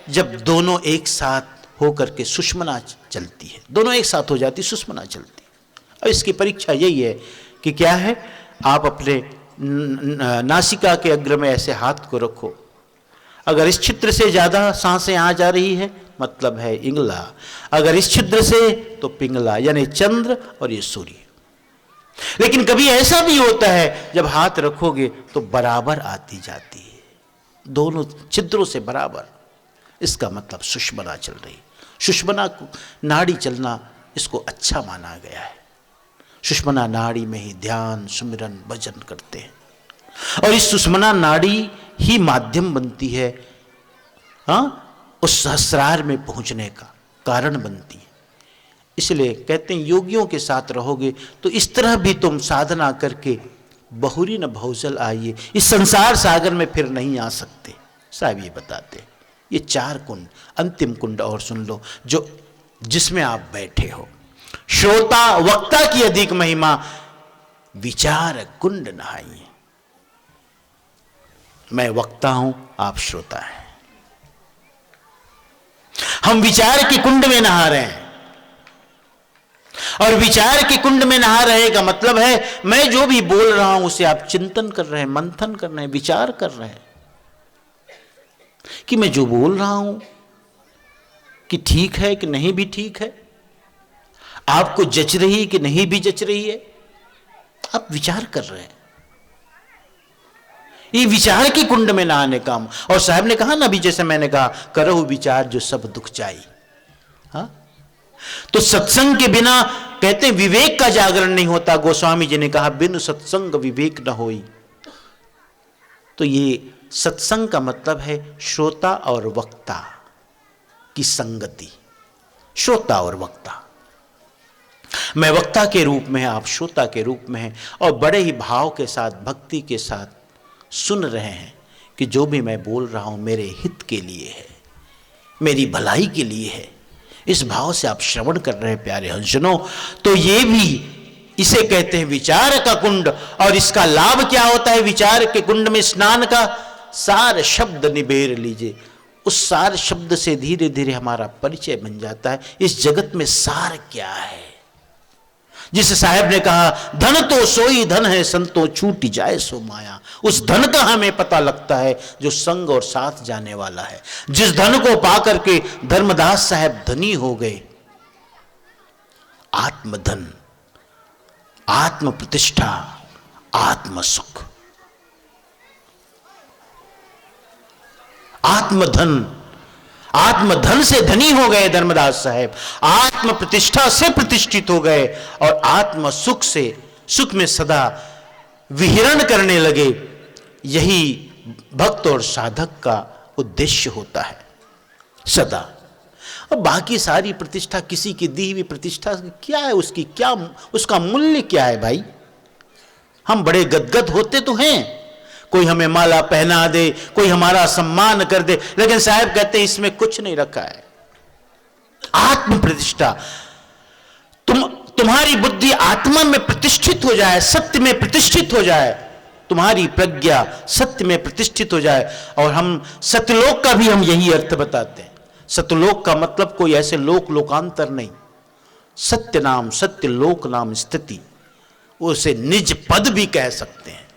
जब दोनों एक साथ होकर के सुषमना चलती है, दोनों एक साथ हो जाती सुषमना चलती है। और इसकी परीक्षा यही है कि क्या है, आप अपने नासिका के अग्र में ऐसे हाथ को रखो, अगर इस छिद्र से ज्यादा सांसें आ जा रही है मतलब है इंगला, अगर इस छिद्र से तो पिंगला, यानी चंद्र और ये सूर्य। लेकिन कभी ऐसा भी होता है जब हाथ रखोगे तो बराबर आती जाती है, दोनों छिद्रों से बराबर, इसका मतलब सुषमना चल रही। सुषमना नाड़ी चलना इसको अच्छा माना गया है। सुषमना नाड़ी में ही ध्यान सुमिरन भजन करते हैं, और इस सुषमना नाड़ी ही माध्यम बनती है, उस सहस्रार में पहुंचने का कारण बनती है। इसलिए कहते हैं योगियों के साथ रहोगे तो इस तरह भी तुम साधना करके बहुरी न भौजल आइए, इस संसार सागर में फिर नहीं आ सकते। साहब ये बताते हैं, ये 4 कुंड, अंतिम कुंड और सुन लो जो जिसमें आप बैठे हो। श्रोता वक्ता की अधिक महिमा, विचार कुंड नहाइए। मैं वक्ता हूं, आप श्रोता हैं, हम विचार के कुंड में नहा रहे हैं। और विचार के कुंड में नहा रहे का मतलब है मैं जो भी बोल रहा हूं उसे आप चिंतन कर रहे हैं, मंथन कर रहे हैं, विचार कर रहे हैं कि मैं जो बोल रहा हूं कि ठीक है कि नहीं भी ठीक है, आपको जच रही है कि नहीं भी जच रही है, आप विचार कर रहे हैं। ये विचार की कुंड में नहाने काम। और साहब ने कहा ना, अभी जैसे मैंने कहा, करो विचार जो सब दुख जाई। हाँ, तो सत्संग के बिना कहते विवेक का जागरण नहीं होता। गोस्वामी जी ने कहा बिनु सत्संग विवेक न होई। तो ये सत्संग का मतलब है श्रोता और वक्ता की संगति। श्रोता और वक्ता, मैं वक्ता के रूप में है, आप श्रोता के रूप में हैं, और बड़े ही भाव के साथ, भक्ति के साथ सुन रहे हैं कि जो भी मैं बोल रहा हूं मेरे हित के लिए है, मेरी भलाई के लिए है। इस भाव से आप श्रवण कर रहे हैं प्यारे हंसजनों। तो ये भी इसे कहते हैं विचार का कुंड। और इसका लाभ क्या होता है विचार के कुंड में स्नान का? सार शब्द निबेर लीजिए। उस सार शब्द से धीरे धीरे हमारा परिचय बन जाता है, इस जगत में सार क्या है। जिस साहब ने कहा धन तो सोई धन है, संतो छूट जाए सो माया। उस धन का हमें पता लगता है जो संग और साथ जाने वाला है। जिस धन को पाकर के धर्मदास साहब धनी हो गए, आत्मधन, आत्म प्रतिष्ठा, आत्म सुख, आत्मधन, आत्मधन से धनी हो गए धर्मदास साहब, आत्म प्रतिष्ठा से प्रतिष्ठित हो गए, और आत्म सुख से सुख में सदा विहरण करने लगे, यही भक्त और साधक का उद्देश्य होता है सदा। और बाकी सारी प्रतिष्ठा, किसी की दी हुई प्रतिष्ठा क्या है, उसकी क्या, उसका मूल्य क्या है भाई? हम बड़े गदगद होते तो हैं, कोई हमें माला पहना दे, कोई हमारा सम्मान कर दे, लेकिन साहब कहते हैं इसमें कुछ नहीं रखा है। आत्म प्रतिष्ठा, तुम्हारी बुद्धि आत्मा में प्रतिष्ठित हो जाए, सत्य में प्रतिष्ठित हो जाए, तुम्हारी प्रज्ञा सत्य में प्रतिष्ठित हो जाए। और हम सत्यलोक का भी हम यही अर्थ बताते हैं। सत्यलोक का मतलब कोई ऐसे लोकांतर नहीं, सत्य नाम, सत्य लोक नाम स्थिति, उसे निज पद भी कह सकते हैं।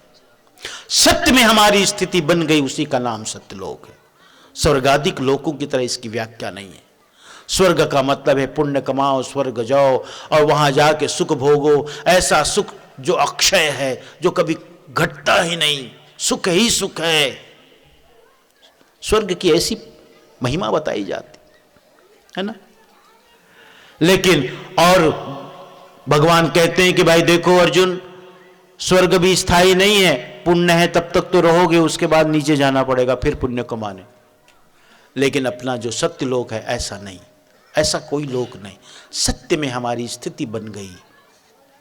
सत्य में हमारी स्थिति बन गई, उसी का नाम सत्यलोक है। स्वर्गादिक लोकों की तरह इसकी व्याख्या नहीं है। स्वर्ग का मतलब है पुण्य कमाओ, स्वर्ग जाओ और वहां जाके सुख भोगो, ऐसा सुख जो अक्षय है, जो कभी घटता ही नहीं, सुख ही सुख है। स्वर्ग की ऐसी महिमा बताई जाती है ना। लेकिन और भगवान कहते हैं कि भाई देखो अर्जुन, स्वर्ग भी स्थायी नहीं है, पुण्य है तब तक तो रहोगे, उसके बाद नीचे जाना पड़ेगा फिर पुण्य कमाने। लेकिन अपना जो सत्य लोक है ऐसा नहीं, ऐसा कोई लोक नहीं। सत्य में हमारी स्थिति बन गई,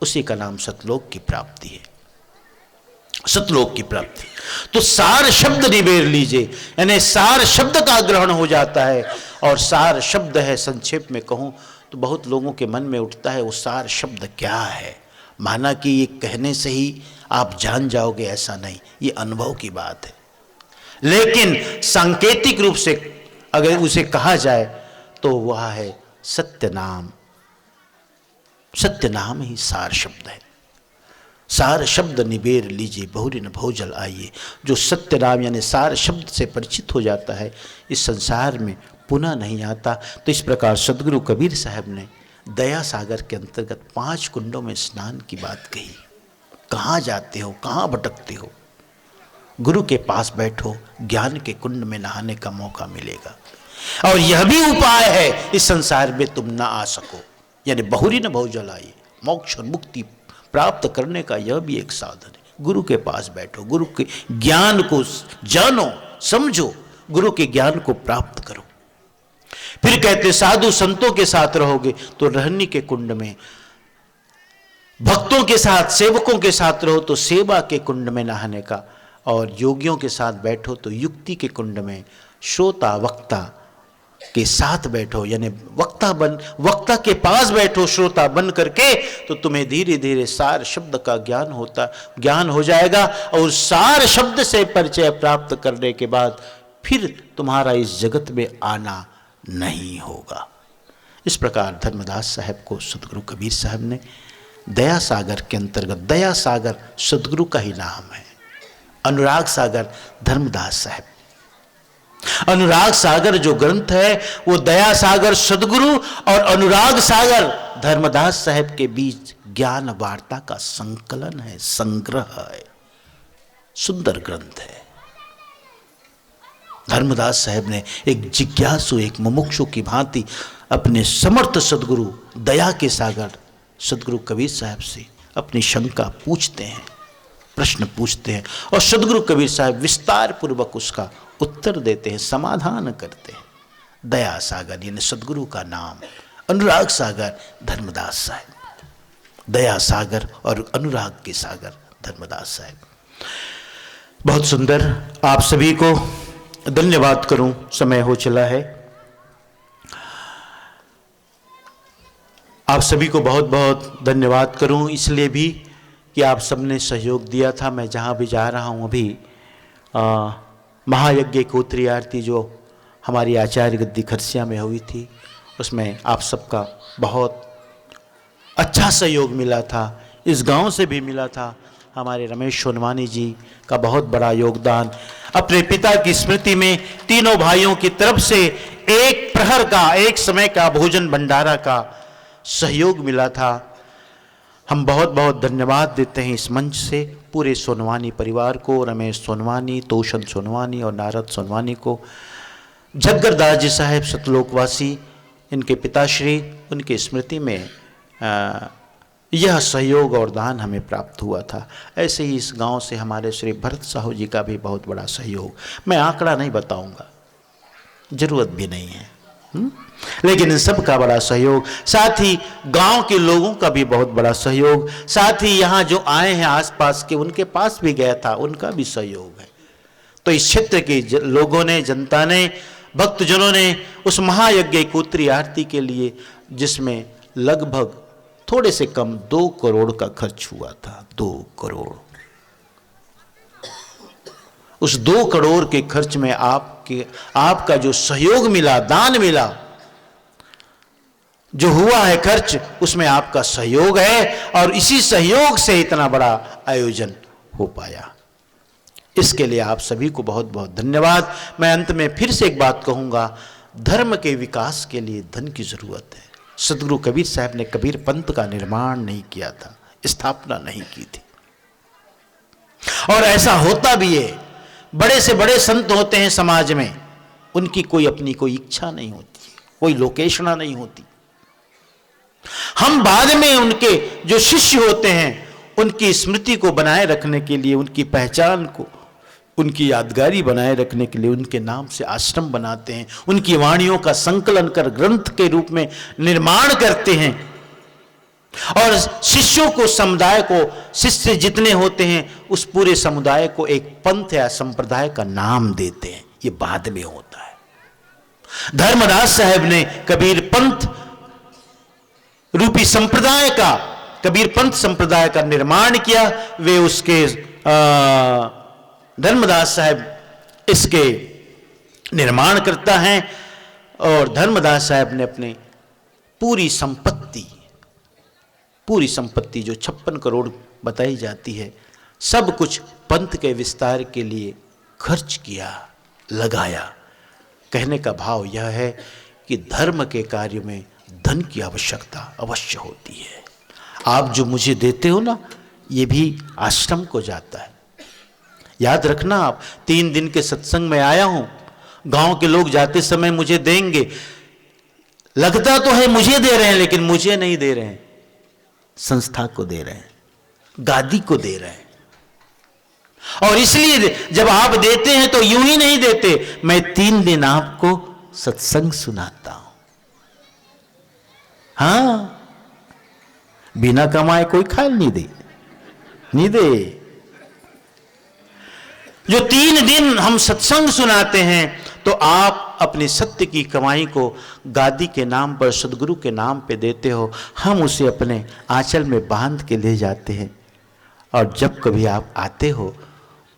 उसी का नाम सतलोक की प्राप्ति है, सतलोक की प्राप्ति। तो सार शब्द निबेर लीजिए, यानी सार शब्द का ग्रहण हो जाता है। और सार शब्द है, संक्षेप में कहूं तो बहुत लोगों के मन में उठता है वो सार शब्द क्या है, माना कि ये कहने से ही आप जान जाओगे, ऐसा नहीं, ये अनुभव की बात है। लेकिन सांकेतिक रूप से अगर उसे कहा जाए तो वह है सत्य नाम। सत्य नाम ही सार शब्द है। सार शब्द निबेर लीजिए, बहुरी न भोजल आइए। जो सत्य नाम यानी सार शब्द से परिचित हो जाता है, इस संसार में पुनः नहीं आता। तो इस प्रकार सदगुरु कबीर साहब ने दया सागर के अंतर्गत 5 कुंडों में स्नान की बात कही। कहाँ जाते हो, कहाँ भटकते हो, गुरु के पास बैठो, ज्ञान के कुंड में नहाने का मौका मिलेगा। और यह भी उपाय है इस संसार में तुम ना आ सको, यानी बहुरी न भोजल आइए, मोक्ष और मुक्ति प्राप्त करने का यह भी एक साधन है। गुरु के पास बैठो, गुरु के ज्ञान को जानो, समझो, गुरु के ज्ञान को प्राप्त करो। फिर कहते साधु संतों के साथ रहोगे तो रहनी के कुंड में, भक्तों के साथ, सेवकों के साथ रहो तो सेवा के कुंड में नहाने का, और योगियों के साथ बैठो तो युक्ति के कुंड में, श्रोता वक्ता के साथ बैठो, यानी वक्ता के पास बैठो श्रोता बन करके, तो तुम्हें धीरे धीरे सार शब्द का ज्ञान हो जाएगा। और सार शब्द से परिचय प्राप्त करने के बाद फिर तुम्हारा इस जगत में आना नहीं होगा। इस प्रकार धर्मदास साहब को सदगुरु कबीर साहब ने दया सागर के अंतर्गत, दया सागर सदगुरु का ही नाम है, अनुराग सागर धर्मदास साहब। अनुराग सागर जो ग्रंथ है वो दया सागर सदगुरु और अनुराग सागर धर्मदास साहब के बीच ज्ञान वार्ता का संकलन है, संग्रह है, सुंदर ग्रंथ है। धर्मदास साहब ने एक जिज्ञासु, एक मुमुक्षु की भांति अपने समर्थ सदगुरु दया के सागर सदगुरु कबीर साहब से अपनी शंका पूछते हैं, प्रश्न पूछते हैं, और सदगुरु कबीर साहब विस्तार पूर्वक उसका उत्तर देते हैं, समाधान करते हैं। दया सागर यानी सदगुरु का नाम, अनुराग सागर धर्मदास साहब, दया सागर और अनुराग के सागर धर्मदास साहब। बहुत सुंदर। आप सभी को धन्यवाद करूं, समय हो चला है। आप सभी को बहुत बहुत धन्यवाद करूं इसलिए भी कि आप सबने सहयोग दिया था। मैं जहां भी जा रहा हूं, अभी महायज्ञ कोत्री आरती जो हमारी आचार्य गद्दी खरसिया में हुई थी, उसमें आप सबका बहुत अच्छा सहयोग मिला था। इस गांव से भी मिला था। हमारे रमेश सोनवानी जी का बहुत बड़ा योगदान। अपने पिता की स्मृति में तीनों भाइयों की तरफ से एक प्रहर का, एक समय का भोजन भंडारा का सहयोग मिला था। हम बहुत बहुत धन्यवाद देते हैं इस मंच से पूरे सोनवानी परिवार को, रमेश सोनवानी, तोशन सोनवानी और नारद सोनवानी को। जग्गरदास जी साहब सतलोकवासी, इनके पिताश्री, उनकी स्मृति में यह सहयोग और दान हमें प्राप्त हुआ था। ऐसे ही इस गांव से हमारे श्री भरत साहू जी का भी बहुत बड़ा सहयोग, मैं आंकड़ा नहीं बताऊंगा, जरूरत भी नहीं है, लेकिन इन सब का बड़ा सहयोग, साथ ही गांव के लोगों का भी बहुत बड़ा सहयोग, साथ ही यहाँ जो आए हैं आसपास के उनके पास भी गया था, उनका भी सहयोग है। तो इस क्षेत्र के लोगों ने, जनता ने, भक्तजनों ने उस महायज्ञ कोत्री आरती के लिए, जिसमें लगभग थोड़े से कम 2 करोड़ का खर्च हुआ था, 2 करोड़, उस 2 करोड़ के खर्च में आपका जो सहयोग मिला, दान मिला, जो हुआ है खर्च, उसमें आपका सहयोग है और इसी सहयोग से इतना बड़ा आयोजन हो पाया। इसके लिए आप सभी को बहुत बहुत धन्यवाद। मैं अंत में फिर से एक बात कहूंगा, धर्म के विकास के लिए धन की जरूरत है। सदगुरु कबीर साहब ने कबीर पंथ का निर्माण नहीं किया था, स्थापना नहीं की थी, और ऐसा होता भी है। बड़े से बड़े संत होते हैं समाज में, उनकी कोई अपनी कोई इच्छा नहीं होती, कोई लोकेशना नहीं होती। हम बाद में उनके जो शिष्य होते हैं, उनकी स्मृति को बनाए रखने के लिए, उनकी पहचान को, उनकी यादगारी बनाए रखने के लिए उनके नाम से आश्रम बनाते हैं, उनकी वाणियों का संकलन कर ग्रंथ के रूप में निर्माण करते हैं, और शिष्यों को, समुदाय को, शिष्य जितने होते हैं उस पूरे समुदाय को एक पंथ या संप्रदाय का नाम देते हैं। ये बाद में होता है। धर्मदास साहब ने कबीर पंथ रूपी संप्रदाय का, कबीर पंथ संप्रदाय का निर्माण किया। वे उसके धर्मदास साहब इसके निर्माण करता है, और धर्मदास साहब ने अपने पूरी संपत्ति जो 56 करोड़ बताई जाती है, सब कुछ पंथ के विस्तार के लिए खर्च किया, लगाया। कहने का भाव यह है कि धर्म के कार्य में धन की आवश्यकता अवश्य होती है। आप जो मुझे देते हो ना, ये भी आश्रम को जाता है। याद रखना, आप 3 दिन के सत्संग में आया हूं, गांव के लोग जाते समय मुझे देंगे, लगता तो है मुझे दे रहे हैं, लेकिन मुझे नहीं दे रहे हैं, संस्था को दे रहे हैं, गादी को दे रहे हैं। और इसलिए जब आप देते हैं तो यूं ही नहीं देते, मैं 3 दिन आपको सत्संग सुनाता हूं। हाँ, बिना कमाए कोई खाल नहीं दे। जो 3 दिन हम सत्संग सुनाते हैं, तो आप अपने सत्य की कमाई को गादी के नाम पर, सदगुरु के नाम पे देते हो। हम उसे अपने आंचल में बांध के ले जाते हैं, और जब कभी आप आते हो,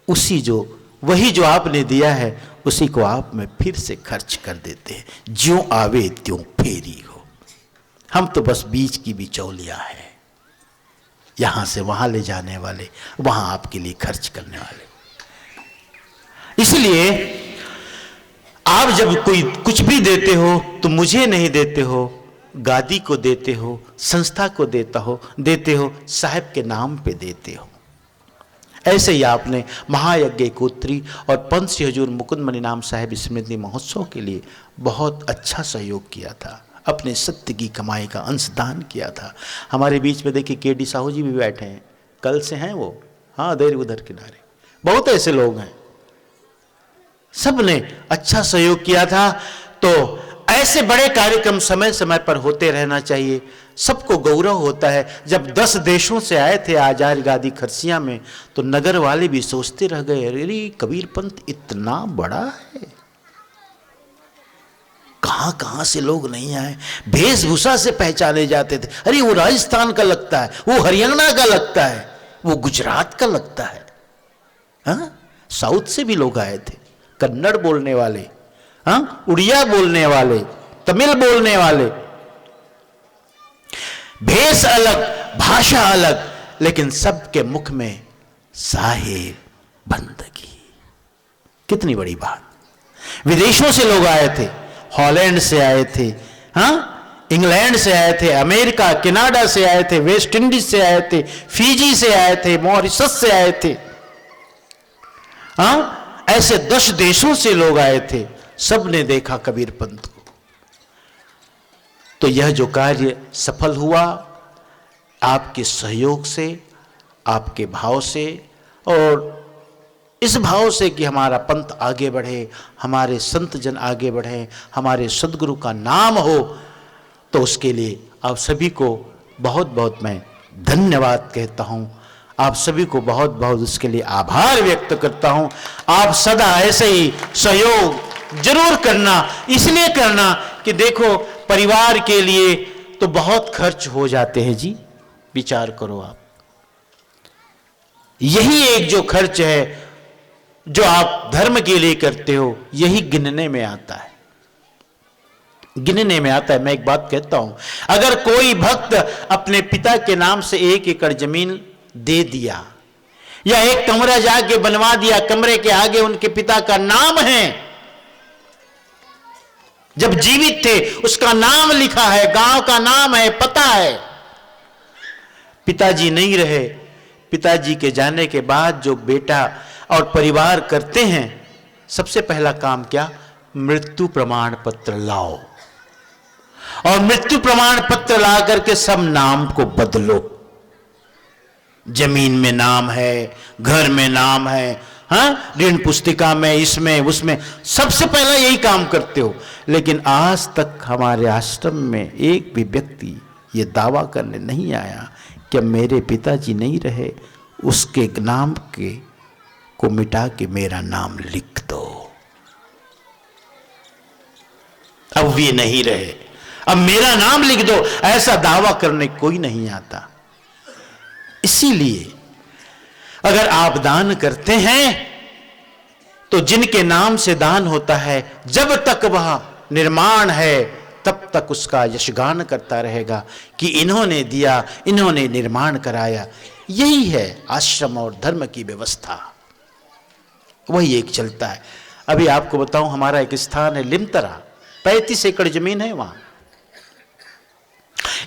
वही जो आपने दिया है, उसी को आप में फिर से खर्च कर देते हैं। ज्यों आवे त्यों फेरी हो। हम तो बस बीच की बिचौलिया है, यहां से वहां ले जाने वाले, वहां आपके लिए खर्च करने वाले। इसलिए आप जब कोई कुछ भी देते हो, तो मुझे नहीं देते हो, गादी को देते हो, संस्था को देते हो, साहब के नाम पे देते हो। ऐसे ही आपने महायज्ञ कोत्री और पंथ श्री हजूर मुकुंद मणिनाम साहिब स्मृति महोत्सव के लिए बहुत अच्छा सहयोग किया था, अपने सत्य की कमाई का अंशदान किया था। हमारे बीच में देखिए केडी साहू जी भी बैठे हैं, कल से हैं वो, हाँ, देर उधर किनारे, बहुत ऐसे लोग हैं, सब ने अच्छा सहयोग किया था। तो ऐसे बड़े कार्यक्रम समय समय पर होते रहना चाहिए, सबको गौरव होता है। जब 10 देशों से आए थे आजाद गादी खरसिया में, तो नगर वाले भी सोचते रह गए, अरे कबीर पंथ इतना बड़ा है, कहां कहां से लोग नहीं आए। वेशभूषा से पहचाने जाते थे, अरे वो राजस्थान का लगता है, वो हरियाणा का लगता है, वो गुजरात का लगता है। हाँ, साउथ से भी लोग आए थे, कन्नड़ बोलने वाले, हाँ, उड़िया बोलने वाले, तमिल बोलने वाले, भेष अलग, भाषा अलग, लेकिन सबके मुख में साहिब बंदगी। कितनी बड़ी बात। विदेशों से लोग आए थे, हॉलैंड से आए थे, हाँ, इंग्लैंड से आए थे, अमेरिका, कनाडा से आए थे, वेस्ट इंडीज से आए थे, फिजी से आए थे, मॉरिशस से आए थे, हाँ, ऐसे 10 देशों से लोग आए थे। सब ने देखा कबीर पंथ को। तो यह जो कार्य सफल हुआ, आपके सहयोग से, आपके भाव से, और इस भाव से कि हमारा पंथ आगे बढ़े, हमारे संत जन आगे बढ़े, हमारे सद्गुरु का नाम हो, तो उसके लिए आप सभी को बहुत बहुत मैं धन्यवाद कहता हूँ। आप सभी को बहुत बहुत उसके लिए आभार व्यक्त करता हूँ। आप सदा ऐसे ही सहयोग जरूर करना, इसलिए करना कि देखो परिवार के लिए तो बहुत खर्च हो जाते हैं जी, विचार करो आप। यही एक जो खर्च है जो आप धर्म के लिए करते हो, यही गिनने में आता है, गिनने में आता है। मैं एक बात कहता हूं, अगर कोई भक्त अपने पिता के नाम से 1 एकड़ जमीन दे दिया या एक कमरा जाके बनवा दिया, कमरे के आगे उनके पिता का नाम है, जब जीवित थे उसका नाम लिखा है, गांव का नाम है, पता है, पिताजी नहीं रहे, पिताजी के जाने के बाद जो बेटा और परिवार करते हैं, सबसे पहला काम क्या? मृत्यु प्रमाण पत्र लाओ, और मृत्यु प्रमाण पत्र ला करके सब नाम को बदलो। जमीन में नाम है, घर में नाम है, हाँ, ऋण पुस्तिका में, इसमें उसमें, सबसे पहला यही काम करते हो। लेकिन आज तक हमारे आश्रम में एक भी व्यक्ति ये दावा करने नहीं आया कि मेरे पिताजी नहीं रहे, उसके नाम के को मिटा के मेरा नाम लिख दो। अब वे नहीं रहे, अब मेरा नाम लिख दो, ऐसा दावा करने कोई नहीं आता। इसीलिए अगर आप दान करते हैं तो जिनके नाम से दान होता है, जब तक वह निर्माण है तब तक उसका यशगान करता रहेगा कि इन्होंने दिया, इन्होंने निर्माण कराया। यही है आश्रम और धर्म की व्यवस्था, वही एक चलता है। अभी आपको बताऊं, हमारा एक स्थान है लिमतरा, 35 एकड़ जमीन है वहां।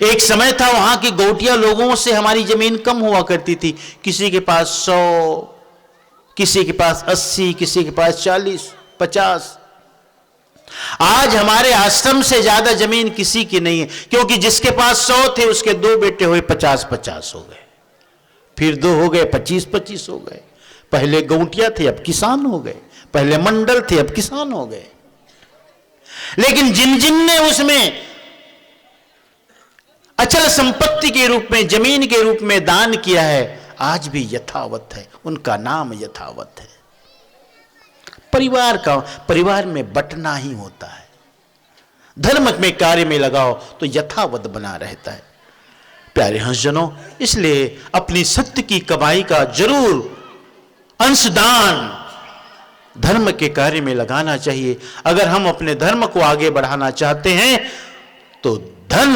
एक समय था वहां की गोटिया लोगों से हमारी जमीन कम हुआ करती थी, किसी के पास 100, किसी के पास 80, किसी के पास 40, 50। आज हमारे आश्रम से ज्यादा जमीन किसी की नहीं है, क्योंकि जिसके पास 100 थे उसके 2 बेटे हुए, 50-50 हो गए, फिर 2 हो गए, 25-25 हो गए। पहले गौटिया थे, अब किसान हो गए, पहले मंडल थे, अब किसान हो गए। लेकिन जिन जिन ने उसमें अचल संपत्ति के रूप में, जमीन के रूप में दान किया है, आज भी यथावत है, उनका नाम यथावत है। परिवार में बंटना ही होता है, धर्म में कार्य में लगाओ तो यथावत बना रहता है। प्यारे हंसजनों, इसलिए अपनी सत्य की कमाई का जरूर अंशदान धर्म के कार्य में लगाना चाहिए। अगर हम अपने धर्म को आगे बढ़ाना चाहते हैं तो धन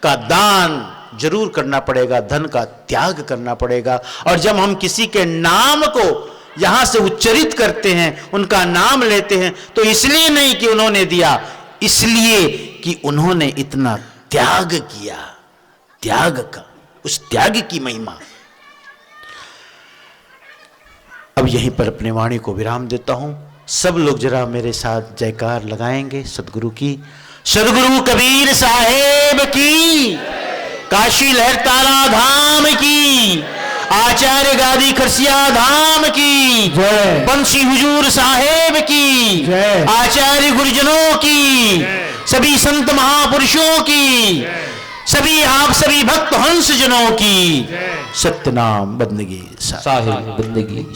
का दान जरूर करना पड़ेगा, धन का त्याग करना पड़ेगा। और जब हम किसी के नाम को यहां से उच्चरित करते हैं, उनका नाम लेते हैं, तो इसलिए नहीं कि उन्होंने दिया, इसलिए कि उन्होंने इतना त्याग किया। त्याग का, उस त्याग की महिमा। अब यहीं पर अपने वाणी को विराम देता हूं। सब लोग जरा मेरे साथ जयकार लगाएंगे सदगुरु की। सदगुरु कबीर साहेब की, काशी लहरतारा धाम की, आचार्य गादी खरसिया धाम की, बंसी हुजूर साहेब की, आचार्य गुरुजनों की, सभी संत महापुरुषों की, सभी आप सभी भक्त हंस जनों की। सत्यनाम बंदगी साहिब बंदगी।